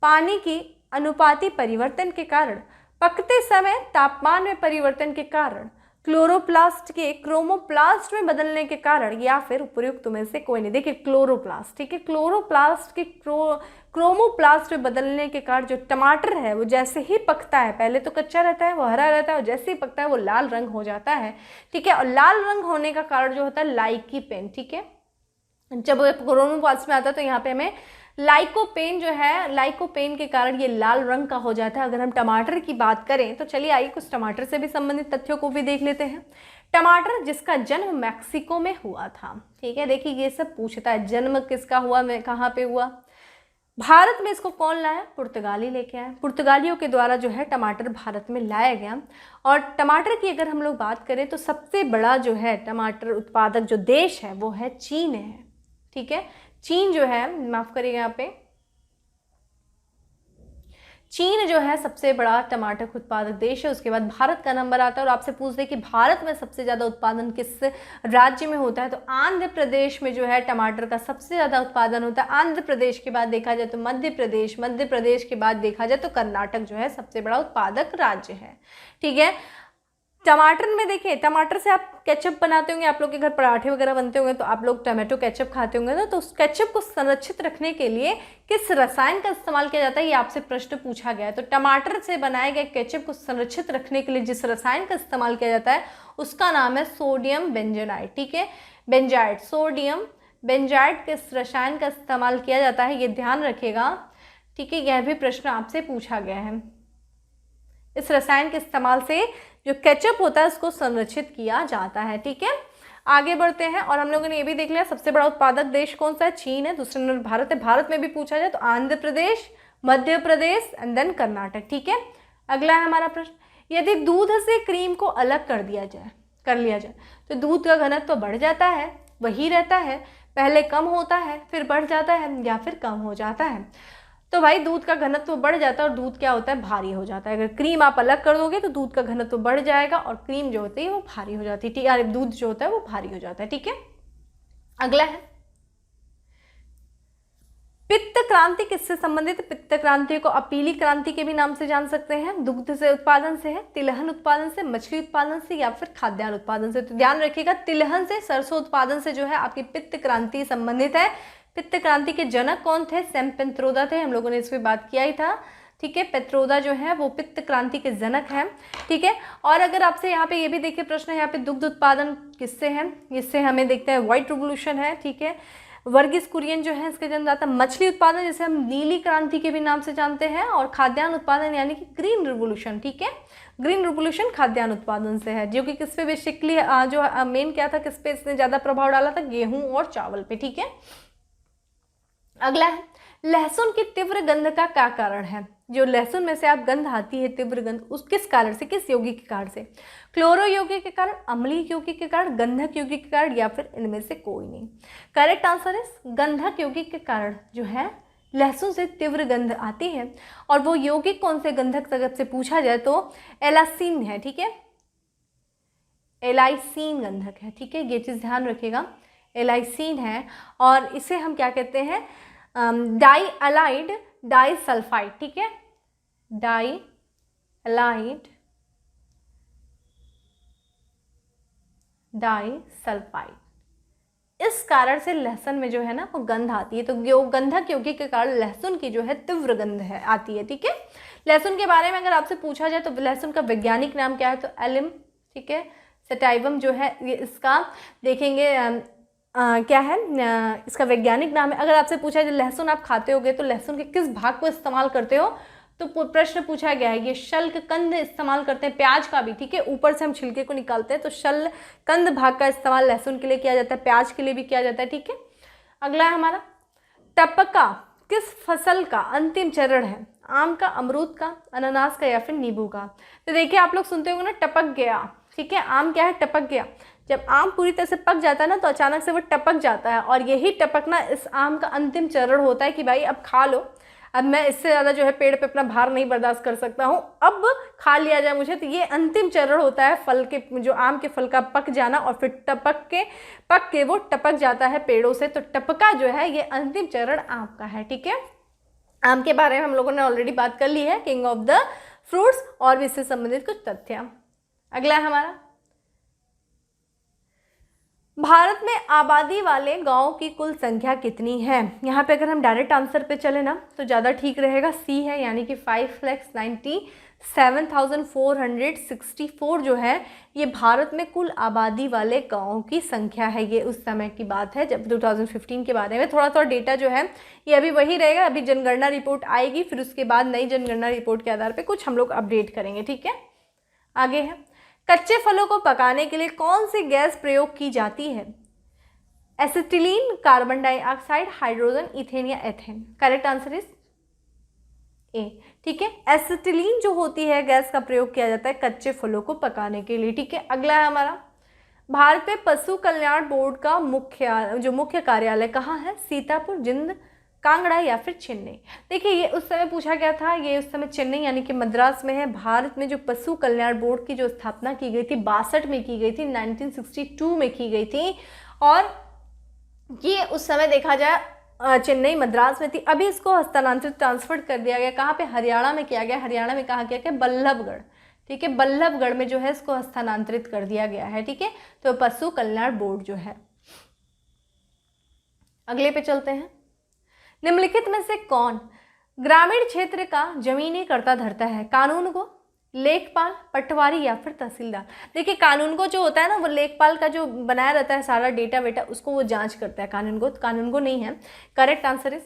पानी की अनुपाती परिवर्तन के कारण, पकते समय तापमान में परिवर्तन के कारण, क्लोरोप्लास्ट के क्रोमोप्लास्ट में बदलने के कारण, या फिर उपयुक्त में से कोई नहीं। देखिए क्लोरोप्लास्ट, ठीक है, क्लोरोप्लास्ट के क्रोमोप्लास्ट में बदलने के कारण जो टमाटर है वो जैसे ही पकता है, पहले तो कच्चा रहता है, वो हरा रहता है, और जैसे ही पकता है वो लाल रंग हो जाता है, ठीक है। और लाल रंग होने का कारण जो होता है लाइकोपेन, ठीक है। जब क्रोमोप्लास्ट में आता है तो यहाँ पे हमें लाइकोपेन जो है, लाइकोपेन के कारण ये लाल रंग का हो जाता है। अगर हम टमाटर की बात करें तो चलिए आइए कुछ टमाटर से भी संबंधित तथ्यों को भी देख लेते हैं। टमाटर जिसका जन्म मैक्सिको में हुआ था, ठीक है। देखिए ये सब पूछता है, जन्म किसका हुआ, कहाँ पे हुआ, भारत में इसको कौन लाया? पुर्तगाली लेके आए। पुर्तगालियों के द्वारा जो है टमाटर भारत में लाया गया। और टमाटर की अगर हम लोग बात करें तो सबसे बड़ा जो है टमाटर उत्पादक जो देश है वो है चीन है। ठीक है, चीन जो है, माफ़ करिएगा यहाँ पे, चीन जो है सबसे बड़ा टमाटर उत्पादक देश है। उसके बाद भारत का नंबर आता है। और आपसे पूछ दे कि भारत में सबसे ज़्यादा उत्पादन किस राज्य में होता है, तो आंध्र प्रदेश में जो है टमाटर का सबसे ज़्यादा उत्पादन होता है। आंध्र प्रदेश के बाद देखा जाए तो मध्य प्रदेश, मध्य प्रदेश के बाद देखा जाए तो कर्नाटक जो है सबसे बड़ा उत्पादक राज्य है। ठीक है, टमाटर में देखिए, टमाटर से आप केचप बनाते होंगे, आप लोग के घर पराठे वगैरह बनते होंगे तो आप लोग टमाटो केचप खाते होंगे ना, तो उस केचप को संरक्षित रखने के लिए किस रसायन का इस्तेमाल किया जाता है, ये आपसे प्रश्न पूछा गया है। तो टमाटर से बनाए गए केचप को संरक्षित रखने के लिए जिस रसायन का इस्तेमाल किया जाता है उसका नाम है सोडियम बेंजोनाइट। ठीक है, बेंजाइड, सोडियम बेंजाइड किस रसायन का इस्तेमाल किया जाता है, ये ध्यान रखिएगा। ठीक है, यह भी प्रश्न आपसे पूछा गया है। इस रसायन के इस्तेमाल से जो केचप होता है उसको संरक्षित किया जाता है। ठीक है, आगे बढ़ते हैं। और हम लोगों ने ये भी देख लिया सबसे बड़ा उत्पादक देश कौन सा है, चीन है। दूसरे नंबर भारत है। भारत में भी पूछा जाए तो आंध्र प्रदेश, मध्य प्रदेश एंड देन कर्नाटक। ठीक है, अगला है हमारा प्रश्न, यदि दूध से क्रीम को अलग कर लिया जाए तो दूध का घनत्व तो बढ़ जाता है, वही रहता है, पहले कम होता है फिर बढ़ जाता है, या फिर कम हो जाता है? तो भाई दूध का घनत्व बढ़ जाता है और दूध क्या होता है, भारी हो जाता है। अगर क्रीम आप अलग कर दोगे तो दूध का घनत्व बढ़ जाएगा और क्रीम जो होती है वो भारी हो जाती है। ठीक है, दूध जो होता है वो भारी हो जाता है। ठीक है, अगला है पित्त क्रांति किससे संबंधित? पित्त क्रांति को आप पीली क्रांति के भी नाम से जान सकते हैं। दुग्ध से उत्पादन से है, तिलहन उत्पादन से, मछली उत्पादन से, या फिर खाद्यान्न उत्पादन से। तो ध्यान रखिएगा, तिलहन से, सरसों उत्पादन से जो है आपकी पित्त क्रांति संबंधित है। पित्त क्रांति के जनक कौन थे? सैम पेत्रोदा थे, हम लोगों ने इस पर बात किया ही था। ठीक है, पेत्रोदा जो है वो पित्त क्रांति के जनक हैं। ठीक है, और अगर आपसे यहाँ पे ये भी देखिए प्रश्न है यहाँ पे, दुग्ध उत्पादन किससे है? इससे हमें देखते हैं व्हाइट रिवोल्यूशन है। ठीक है, वर्गीस कुरियन जो है इसका जन्मदाता। मछली उत्पादन जिसे हम नीली क्रांति के भी नाम से जानते हैं। और खाद्यान्न उत्पादन यानी कि ग्रीन रिवोल्यूशन। ठीक है, ग्रीन रिवोल्यूशन खाद्यान्न उत्पादन से है, जो कि किस पे बेसिकली जो मेन क्या था, किस पे इसने ज़्यादा प्रभाव डाला था? गेहूँ और चावल पे। ठीक है, अगला है लहसुन की तीव्र गंध का क्या कारण है? जो लहसुन में से आप गंध आती है, तीव्र गंध, उस किस कारण से, किस यौगिक के कारण से? क्लोरो यौगिक के कारण, अम्लीय यौगिक के कारण, गंधक यौगिक के कारण, या फिर इनमें से कोई नहीं? करेक्ट आंसर है गंधक यौगिक के कारण जो है लहसुन से तीव्र गंध आती है। और वो यौगिक कौन से गंधक तक से पूछा जाए तो एलासीन है। ठीक है, एलाइसीन गंधक है। ठीक है, ये चीज़ ध्यान रखिएगा, एलाइसीन है। और इसे हम क्या कहते हैं? डाइअलाइड डाइसल्फाइड। ठीक है, डाइअलाइड डाइसल्फाइड। इस कारण से लहसुन में जो है ना वो गंध आती है। तो गंधक यौगिक के कारण लहसुन की जो है तीव्र गंध है आती है। ठीक है, लहसुन के बारे में अगर आपसे पूछा जाए तो लहसुन का वैज्ञानिक नाम क्या है? तो एलिम, ठीक है, सेटाइवम जो है ये इसका देखेंगे क्या है इसका वैज्ञानिक नाम है। अगर आपसे पूछा जाए लहसुन आप खाते होगे तो लहसुन के किस भाग को इस्तेमाल करते हो, तो प्रश्न पूछा गया है ये शल्क कंद इस्तेमाल करते हैं। प्याज का भी, ठीक है, ऊपर से हम छिलके को निकालते हैं तो शल कंद भाग का इस्तेमाल लहसुन के लिए किया जाता है, प्याज के लिए भी किया जाता है। ठीक है, अगला है हमारा टपका किस फसल का अंतिम चरण है? आम का, अमरूद का, अनानास का, या फिर नींबू का? तो देखिए आप लोग सुनते होंगे ना टपक गया। ठीक है, आम क्या है? टपक गया। जब आम पूरी तरह से पक जाता है ना तो अचानक से वो टपक जाता है, और यही टपकना इस आम का अंतिम चरण होता है कि भाई अब खा लो, अब मैं इससे ज़्यादा जो है पेड़ पे अपना भार नहीं बर्दाश्त कर सकता हूँ, अब खा लिया जाए मुझे। तो ये अंतिम चरण होता है फल के, जो आम के फल का पक जाना, और फिर पक के वो टपक जाता है पेड़ों से। तो टपका जो है ये अंतिम चरण आम का है। ठीक है, आम के बारे में हम लोगों ने ऑलरेडी बात कर ली है, किंग ऑफ द फ्रूट्स, और भी इससे संबंधित कुछ तथ्य। अगला है हमारा भारत में आबादी वाले गांवों की कुल संख्या कितनी है? यहाँ पे अगर हम डायरेक्ट आंसर पे चले ना तो ज़्यादा ठीक रहेगा, सी है, यानी कि 5,97,464 जो है ये भारत में कुल आबादी वाले गांवों की संख्या है। ये उस समय की बात है जब 2015 के बारे में। थोड़ा डेटा जो है ये अभी वही रहेगा, अभी जनगणना रिपोर्ट आएगी, फिर उसके बाद नई जनगणना रिपोर्ट के आधार पर कुछ हम लोग अपडेट करेंगे। ठीक है, आगे है कच्चे फलों को पकाने के लिए कौन सी गैस प्रयोग की जाती है? Acetylene, carbon dioxide, hydrogen, ethane या ethane. Correct answer is A. ठीक है, एसिटिलीन जो होती है गैस का प्रयोग किया जाता है कच्चे फलों को पकाने के लिए। ठीक है, अगला है हमारा, भारत में पशु कल्याण बोर्ड का मुख्य कार्यालय कहाँ है? सीतापुर, जिंद, कांगड़ा या फिर चेन्नई। देखिए ये उस समय पूछा गया था, ये उस समय चेन्नई यानी कि मद्रास में है। भारत में जो पशु कल्याण बोर्ड की जो स्थापना की गई थी 62 में की गई थी, 1962 में की गई थी, और ये उस समय देखा जाए चेन्नई मद्रास में थी। अभी इसको हस्तांतरित ट्रांसफर कर दिया गया, कहाँ पे? हरियाणा में किया गया। हरियाणा में कहाँ किया गया? बल्लभगढ़। ठीक है, बल्लभगढ़ में जो है इसको हस्तांतरित कर दिया गया है। ठीक है, तो पशु कल्याण बोर्ड जो है। अगले पे चलते हैं, निम्नलिखित में से कौन ग्रामीण क्षेत्र का जमीनी कर्ता धरता है? कानून को, लेखपाल, पटवारी या फिर तहसीलदार। देखिए कानून को जो होता है ना, वो लेखपाल का जो बनाया रहता है सारा डेटा वेटा, उसको वो जांच करता है। कानून को नहीं है। करेक्ट आंसर इज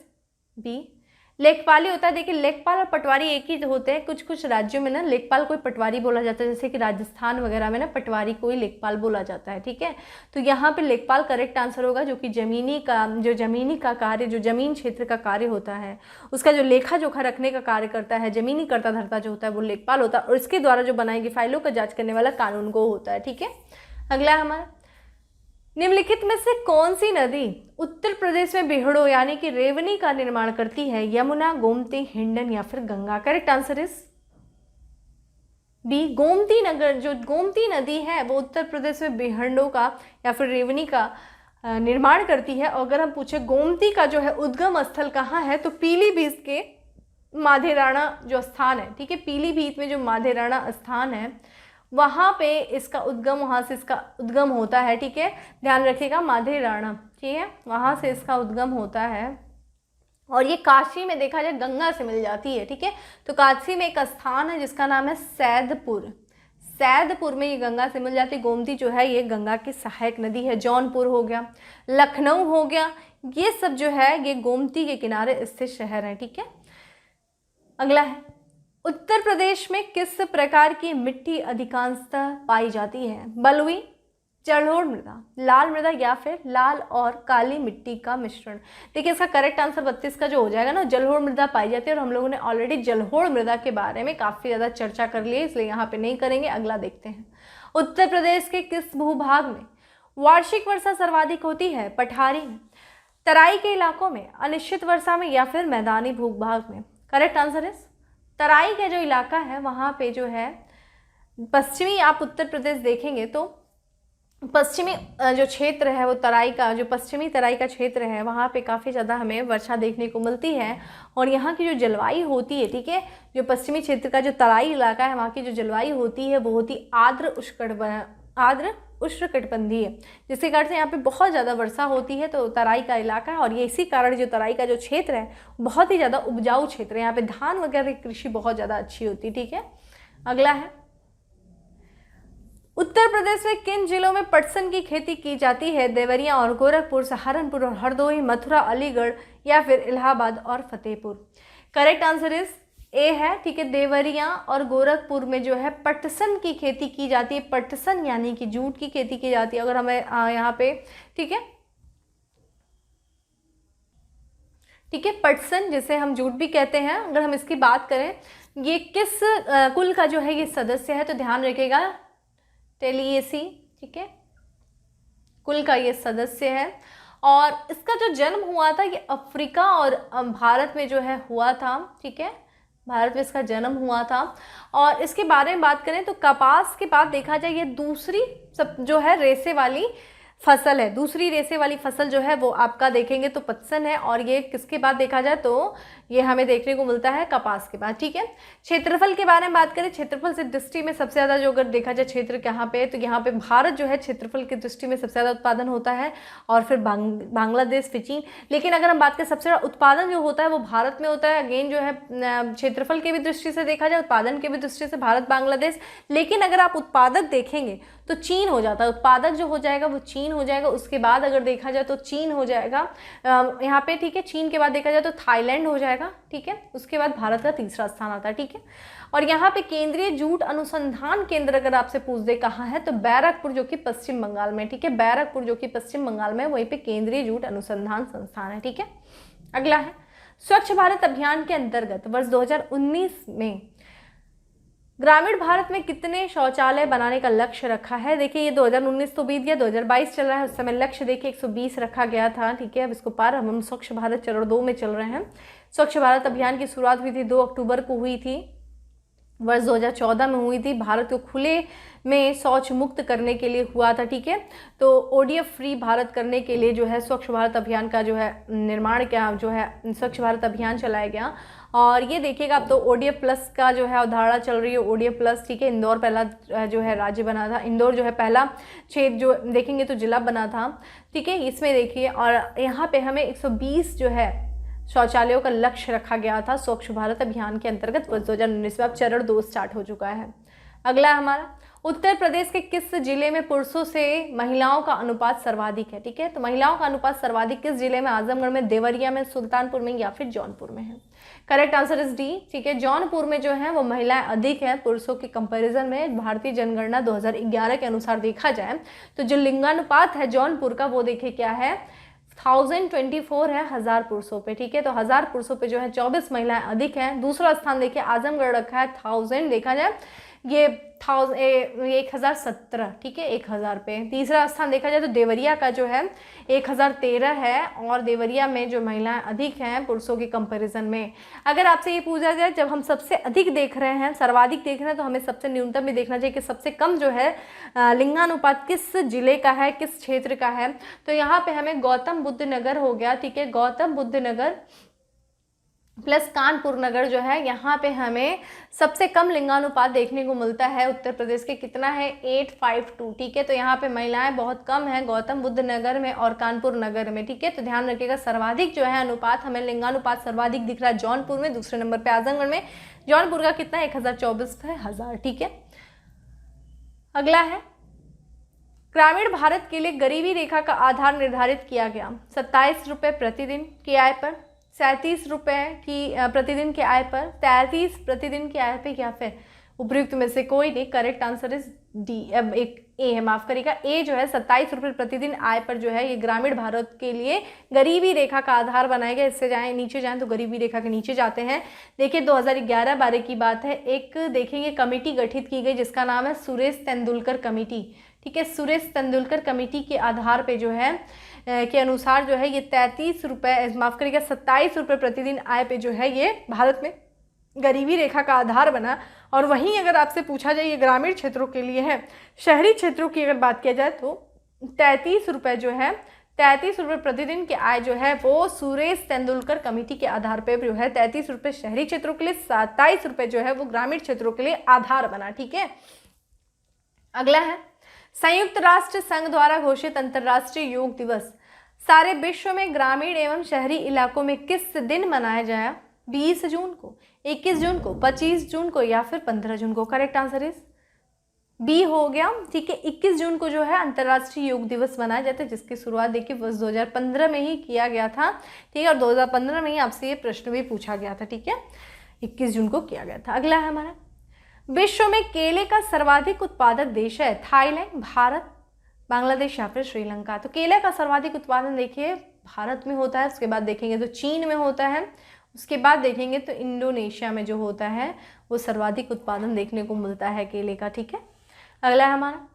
बी, लेखपाल ही होता है। देखिए लेखपाल और पटवारी एक ही होते हैं। कुछ कुछ राज्यों में ना लेखपाल को ही पटवारी बोला जाता है, जैसे कि राजस्थान वगैरह में ना पटवारी को ही लेखपाल बोला जाता है। ठीक है, तो यहाँ पे लेखपाल करेक्ट आंसर होगा, जो कि जमीनी का कार्य, जो जमीन क्षेत्र का कार्य होता है, उसका जो लेखा जोखा रखने का कार्य करता है, जमीनी कर्ता धर्ता जो होता है वो लेखपाल होता है, और इसके द्वारा जो बनाई गई फाइलों का जाँच करने वाला कानून को होता है। ठीक है, अगला है हमारा, निम्नलिखित में से कौन सी नदी उत्तर प्रदेश में बिहड़ो यानी कि रेवनी का निर्माण करती है? यमुना, गोमती, हिंडन या फिर Ganga. Correct answer is B, Gomti Nagar. जो गोमती नदी है वो उत्तर प्रदेश में बिहड़ो का या फिर रेवनी का निर्माण करती है। और अगर हम पूछे गोमती का जो है उद्गम स्थल कहाँ है, तो पीलीभीत के माधेराना जो स्थान है। ठीक है, पीलीभीत में जो माधेराना स्थान है वहाँ पे इसका उद्गम, वहाँ से इसका उद्गम होता है। ठीक है, ध्यान रखिएगा, माधेराना। ठीक है, वहाँ से इसका उद्गम होता है, और ये काशी में देखा जाए गंगा से मिल जाती है। ठीक है, तो काशी में एक स्थान है जिसका नाम है सैदपुर। सैदपुर में ये गंगा से मिल जाती है। गोमती जो है ये गंगा की सहायक नदी है। जौनपुर हो गया, लखनऊ हो गया, ये सब जो है ये गोमती के किनारे स्थित शहर है। ठीक है, अगला है, उत्तर प्रदेश में किस प्रकार की मिट्टी अधिकांशतः पाई जाती है? बलुई, जलोढ़ मृदा, लाल मृदा या फिर लाल और काली मिट्टी का मिश्रण। देखिए इसका करेक्ट आंसर 32 का जो हो जाएगा ना, जलोढ़ मृदा पाई जाती है, और हम लोगों ने ऑलरेडी जलोढ़ मृदा के बारे में काफ़ी ज़्यादा चर्चा कर ली है, इसलिए यहाँ पे नहीं करेंगे। अगला देखते हैं, उत्तर प्रदेश के किस भूभाग में वार्षिक वर्षा सर्वाधिक होती है? पठारी में, तराई के इलाकों में, अनिश्चित वर्षा में या फिर मैदानी भूभाग में। करेक्ट आंसर इज तराई का जो इलाका है वहाँ पे जो है पश्चिमी, आप उत्तर प्रदेश देखेंगे तो पश्चिमी जो क्षेत्र है वो तराई का, जो पश्चिमी तराई का क्षेत्र है वहाँ पे काफ़ी ज़्यादा हमें वर्षा देखने को मिलती है। और यहाँ की जो जलवायु होती है, ठीक है, जो पश्चिमी क्षेत्र का जो तराई इलाका है वहाँ की जो जलवायु होती है वो होती आर्द्र उष्णकटिबंधीय, जिसके कारण से यहाँ पे बहुत ज़्यादा वर्षा होती है। तो तराई का इलाका है, और ये इसी कारण जो तराई का जो क्षेत्र है बहुत ही ज़्यादा उपजाऊ क्षेत्र है। यहाँ पे धान वगैरह की कृषि बहुत ज़्यादा अच्छी होती है। ठीक है, अगला है, उत्तर प्रदेश में किन जिलों में पटसन की खेती की जाती है? देवरिया और गोरखपुर, सहारनपुर और हरदोई, मथुरा, अलीगढ़ या फिर इलाहाबाद और फतेहपुर। करेक्ट आंसर इज ए है। ठीक है, देवरिया और गोरखपुर में जो है पटसन की खेती की जाती है। पटसन यानी कि जूट की खेती की जाती है। अगर हमें यहाँ पे ठीक है, पटसन जिसे हम जूट भी कहते हैं, अगर हम इसकी बात करें, ये किस कुल का जो है ये सदस्य है? तो ध्यान रखिएगा, टेलिएसी। ठीक है, कुल का ये सदस्य है, और इसका जो जन्म हुआ था ये अफ्रीका और भारत में जो है हुआ था। ठीक है, भारत में इसका जन्म हुआ था। और इसके बारे में बात करें तो कपास के बाद देखा जाए ये दूसरी सब जो है रेसे वाली फसल है। दूसरी रेसे वाली फसल जो है वो आपका देखेंगे तो पटसन है, और ये किसके बाद देखा जाए तो ये हमें देखने को मिलता है कपास के बाद। ठीक है, क्षेत्रफल के बारे में बात करें, क्षेत्रफल से दृष्टि में सबसे ज़्यादा जो अगर देखा जाए क्षेत्र कहाँ पे है तो यहाँ पे भारत जो है क्षेत्रफल की दृष्टि में सबसे ज़्यादा उत्पादन होता है, और फिर बांग्लादेश, फिजी। लेकिन अगर हम बात करें सबसे ज़्यादा उत्पादन जो होता है वो भारत में होता है। अगेन जो है क्षेत्रफल की भी दृष्टि से देखा जाए, उत्पादन की भी दृष्टि से भारत, बांग्लादेश। लेकिन अगर आप उत्पादक देखेंगे तो चीन हो जाता है, उत्पादक जो हो जाएगा वो चीन हो जाएगा। उसके बाद अगर देखा जाए तो चीन हो जाएगा यहाँ पे, ठीक है। चीन के बाद देखा जाए तो थाईलैंड हो जाएगा, ठीक है। उसके बाद भारत का तीसरा स्थान आता है, ठीक है। और यहाँ पे केंद्रीय जूट अनुसंधान केंद्र अगर आपसे पूछ दे कहाँ है, तो बैरकपुर जो कि पश्चिम बंगाल में, ठीक है। बैरकपुर जो कि पश्चिम बंगाल में, वहीं पे केंद्रीय जूट अनुसंधान संस्थान है, ठीक है। अगला है स्वच्छ भारत अभियान के अंतर्गत वर्ष 2019 में ग्रामीण भारत में कितने शौचालय बनाने का लक्ष्य रखा है। देखिए ये 2019 तो बीत गया, 2022 चल रहा है। उस समय लक्ष्य देखिए 120 रखा गया था, ठीक है। अब इसको पार हम स्वच्छ भारत चरण 2 में चल रहे हैं। स्वच्छ भारत अभियान की शुरुआत हुई थी 2 अक्टूबर को हुई थी, वर्ष 2014 में हुई थी। भारत को खुले में शौच मुक्त करने के लिए हुआ था, ठीक है। तो ओडीएफ फ्री भारत करने के लिए जो है स्वच्छ भारत अभियान का जो है निर्माण क्या जो है स्वच्छ भारत अभियान चलाया गया। और ये देखिएगा अब तो ओडीएफ प्लस का जो है अवधारणा चल रही है, ओडीएफ प्लस, ठीक है। इंदौर पहला जो है राज्य बना था, इंदौर जो है पहला क्षेत्र जो देखेंगे तो जिला बना था, ठीक है। इसमें देखिए और यहाँ पे हमें 120 जो है शौचालयों का लक्ष्य रखा गया था स्वच्छ भारत अभियान के अंतर्गत वर्ष 2019 में। अब चरण 2 स्टार्ट हो चुका है। अगला हमारा उत्तर प्रदेश के किस जिले में पुरुषों से महिलाओं का अनुपात सर्वाधिक है, ठीक है। तो महिलाओं का अनुपात सर्वाधिक किस जिले में, आजमगढ़ में, देवरिया में, सुल्तानपुर में या फिर जौनपुर में है। करेक्ट आंसर इज डी, ठीक है। जौनपुर में जो है वो महिलाएं अधिक हैं पुरुषों के कंपैरिजन में। भारतीय जनगणना 2011 के अनुसार देखा जाए तो जो लिंगानुपात है जौनपुर का वो देखिए क्या है 1024 है 1000 पुरुषों पे, ठीक है। तो 1000 पुरुषों पे जो है 24 महिलाएं अधिक हैं। दूसरा स्थान देखिए आजमगढ़ रखा है 1000, देखा जाए ये 1017, ठीक है, 1000 पे। तीसरा स्थान देखा जाए तो देवरिया का जो है 1013 है, और देवरिया में जो महिलाएं अधिक हैं पुरुषों के कंपैरिजन में। अगर आपसे ये पूछा जाए जब हम सबसे अधिक देख रहे हैं, सर्वाधिक देख रहे हैं, तो हमें सबसे न्यूनतम भी देखना चाहिए कि सबसे कम जो है लिंगानुपात किस जिले का है, किस क्षेत्र का है। तो यहाँ पे हमें गौतम बुद्ध नगर हो गया, ठीक है। गौतम बुद्ध नगर प्लस कानपुर नगर जो है, यहाँ पे हमें सबसे कम लिंगानुपात देखने को मिलता है उत्तर प्रदेश के। कितना है 852, ठीक है। तो यहाँ पे महिलाएं बहुत कम हैं गौतम बुद्ध नगर में और कानपुर नगर में, ठीक है। तो ध्यान रखिएगा सर्वाधिक जो है अनुपात हमें लिंगानुपात सर्वाधिक दिख रहा है जौनपुर में, दूसरे नंबर पे आजमगढ़ में। जौनपुर का कितना 1024 है 1000, ठीक है। अगला है ग्रामीण भारत के लिए गरीबी रेखा का आधार निर्धारित किया गया 27 रुपये प्रतिदिन की आय पर, 37 रुपये की प्रतिदिन की आय पर, 33 प्रतिदिन की आय पे, या फिर उपयुक्त में से कोई नहीं। Correct answer is D. अब एक ए है, माफ करिएगा, ए जो है 27 रुपये प्रतिदिन आय पर जो है ये ग्रामीण भारत के लिए गरीबी रेखा का आधार बनाया गया। इससे जाएँ नीचे जाएँ तो गरीबी रेखा के नीचे जाते हैं। देखिए 2011-12 की बात है, एक देखेंगे कमेटी गठित की गई जिसका नाम है सुरेश तेंदुलकर कमेटी, ठीक है। सुरेश तेंदुलकर कमेटी के आधार पे जो है के अनुसार जो है ये 33 रुपये, माफ करिएगा 27 रुपये प्रतिदिन आय पे जो है ये भारत में गरीबी रेखा का आधार बना। और वहीं अगर आपसे पूछा जाए ये ग्रामीण क्षेत्रों के लिए है, शहरी क्षेत्रों की अगर बात किया जाए तो 33 रुपये जो है 33 रुपये प्रतिदिन की आय जो है वो सुरेश तेंदुलकर कमेटी के आधार पे जो है 33 रुपये शहरी क्षेत्रों के लिए, 27 रुपये जो है वो ग्रामीण क्षेत्रों के लिए आधार बना, ठीक है। अगला है संयुक्त राष्ट्र संघ द्वारा घोषित अंतर्राष्ट्रीय योग दिवस सारे विश्व में ग्रामीण एवं शहरी इलाकों में किस दिन मनाया जाए। 20 जून को, 21 जून को, 25 जून को या फिर 15 जून को। करेक्ट आंसर इज बी हो गया, ठीक है। 21 जून को जो है अंतर्राष्ट्रीय योग दिवस मनाया जाता है, जिसकी शुरुआत देखिए वर्ष 2015 में ही किया गया था, ठीक है। और 2015 में ही आपसे ये प्रश्न भी पूछा गया था, ठीक है। 21 जून को किया गया था। अगला है हमारा विश्व में केले का सर्वाधिक उत्पादक देश है थाईलैंड, भारत, बांग्लादेश या फिर श्रीलंका। तो केले का सर्वाधिक उत्पादन देखिए भारत में होता है, उसके बाद देखेंगे तो चीन में होता है, उसके बाद देखेंगे तो इंडोनेशिया में जो होता है वो सर्वाधिक उत्पादन देखने को मिलता है केले का, ठीक है। अगला है हमारा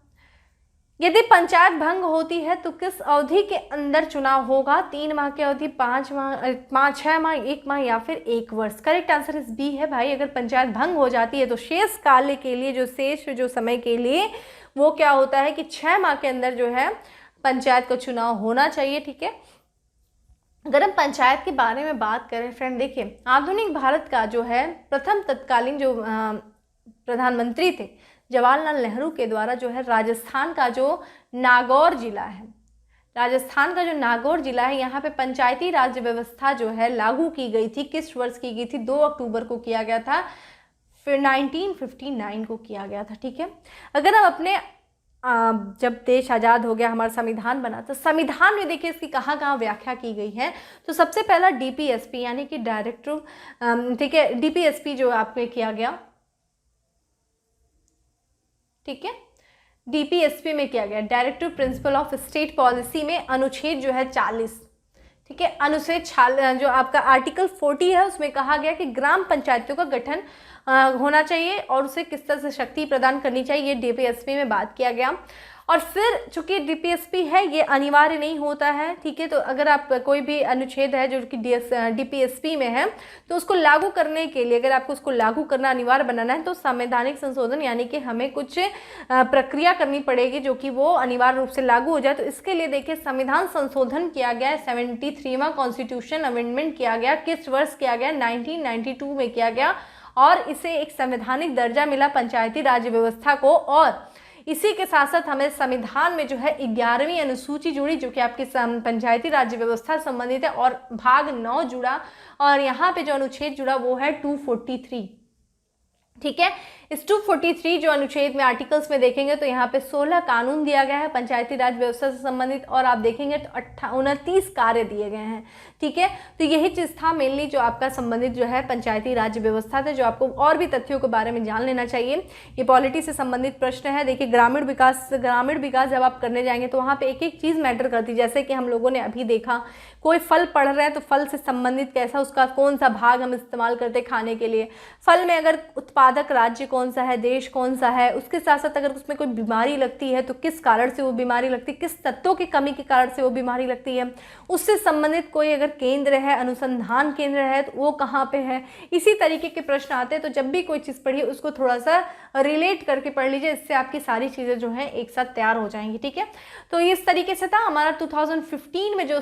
यदि पंचायत भंग होती है तो किस अवधि के अंदर चुनाव होगा। 3 माह की अवधि, 5 माह, 6 माह, 1 माह या फिर 1 वर्ष। करेक्ट आंसर इस बी है भाई। अगर पंचायत भंग हो जाती है तो शेष काल के लिए जो शेष जो समय के लिए वो क्या होता है कि 6 माह के अंदर जो है पंचायत का चुनाव होना चाहिए, ठीक है। अगर हम पंचायत के बारे में बात करें फ्रेंड, देखिए आधुनिक भारत का जो है प्रथम तत्कालीन जो प्रधानमंत्री थे जवाहरलाल नेहरू के द्वारा जो है राजस्थान का जो नागौर जिला है, राजस्थान का जो नागौर जिला है यहाँ पे पंचायती राज व्यवस्था जो है लागू की गई थी। किस वर्ष की गई थी? 2 अक्टूबर को किया गया था, फिर 1959 को किया गया था, ठीक है। अगर हम अपने जब देश आज़ाद हो गया, हमारा संविधान बना, तो संविधान में देखिए इसकी कहाँ कहाँ व्याख्या की गई है। तो सबसे पहला डीपीएसपी यानी कि डायरेक्टर, ठीक है, डीपीएसपी जो आपने किया गया, ठीक है, डीपीएसपी में किया गया directive principle of state policy में अनुच्छेद जो है 40, ठीक है, अनुच्छेद जो आपका आर्टिकल 40 है, उसमें कहा गया कि ग्राम पंचायतों का गठन होना चाहिए और उसे किस तरह से शक्ति प्रदान करनी चाहिए, ये डीपीएसपी में बात किया गया। और फिर चूंकि डीपीएसपी है ये अनिवार्य नहीं होता है, ठीक है, तो अगर आप कोई भी अनुच्छेद है जो कि डीपीएसपी में है तो उसको लागू करने के लिए, अगर आपको उसको लागू करना अनिवार्य बनाना है तो संवैधानिक संशोधन यानी कि हमें कुछ प्रक्रिया करनी पड़ेगी जो कि वो अनिवार्य रूप से लागू हो जाए। तो इसके लिए देखिए संविधान संशोधन किया गया, 73वां कॉन्स्टिट्यूशन अमेंडमेंट किया गया, किस वर्ष किया गया, 1992 में किया गया, और इसे एक संवैधानिक दर्जा मिला पंचायती राज व्यवस्था को। और इसी के साथ साथ हमें संविधान में जो है 11वीं अनुसूची जुड़ी जो कि आपकी पंचायती राज्य व्यवस्था संबंधित है, और भाग 9 जुड़ा, और यहाँ पे जो अनुच्छेद जुड़ा वो है 243, ठीक है। इस 243 जो अनुच्छेद में आर्टिकल्स में देखेंगे तो यहाँ पे 16 कानून दिया गया है पंचायती राज व्यवस्था से संबंधित, और आप देखेंगे तो 29 कार्य दिए गए हैं, ठीक है। तो यही चीज़ था मेनली जो आपका संबंधित जो है पंचायती राज व्यवस्था थे, जो आपको और भी तथ्यों के बारे में जान लेना चाहिए। ये पॉलिटी से संबंधित प्रश्न है। देखिए ग्रामीण विकास जब आप करने जाएंगे तो वहाँ पर एक एक चीज़ मैटर करती है, जैसे कि हम लोगों ने अभी देखा कोई फल पढ़ रहे हैं तो फल से संबंधित कैसा, उसका कौन सा भाग हम इस्तेमाल करते हैं खाने के लिए, फल में अगर उत्पादक राज्य कौन सा है, देश कौन सा है, उसके साथ साथ अगर उसमें कोई बीमारी लगती है तो किस कारण से वो बीमारी लगती है, किस तत्वों की कमी के कारण से वो बीमारी लगती है, उससे संबंधित कोई अगर केंद्र है, अनुसंधान केंद्र है तो वो कहाँ पे है, इसी तरीके के प्रश्न आते हैं। तो जब भी कोई चीज़ पढ़िए उसको थोड़ा सा रिलेट करके पढ़ लीजिए, इससे आपकी सारी चीज़ें जो हैं एक साथ तैयार हो जाएंगी, ठीक है। तो इस तरीके से था हमारा 2015 में जो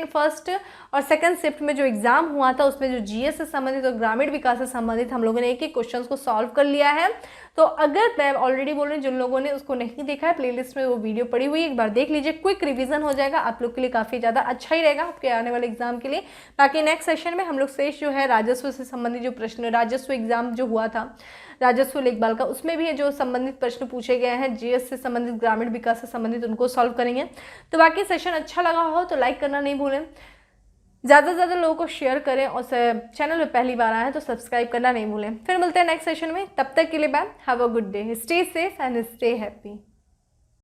फर्स्ट और सेकंड शिफ्ट में जो एग्जाम हुआ था, उसमें जो जीएस से संबंधित और ग्रामीण विकास से संबंधित हम लोगों ने एक एक क्वेश्चंस को सॉल्व कर लिया है। तो अगर मैं ऑलरेडी बोल रही हूँ, जिन लोगों ने उसको नहीं देखा है प्लेलिस्ट में वो वीडियो पड़ी हुई है, एक बार देख लीजिए, क्विक रिवीजन हो जाएगा आप लोग के लिए, काफ़ी ज़्यादा अच्छा ही रहेगा आपके आने वाले एग्जाम के लिए। बाकी नेक्स्ट सेशन में हम लोग शेष जो है राजस्व से संबंधित जो प्रश्न, राजस्व एग्जाम जो हुआ था राजस्व लेखपाल का, उसमें भी जो संबंधित प्रश्न पूछे गए हैं जीएस से संबंधित, ग्रामीण विकास से संबंधित, उनको सॉल्व करेंगे। तो बाकी सेशन अच्छा लगा हो तो लाइक करना नहीं भूलें, ज़्यादा से ज़्यादा लोगों को शेयर करें, और चैनल में पहली बार आए हैं तो सब्सक्राइब करना नहीं भूलें। फिर मिलते हैं नेक्स्ट सेशन में, तब तक के लिए bye, have a good day, stay safe and stay happy.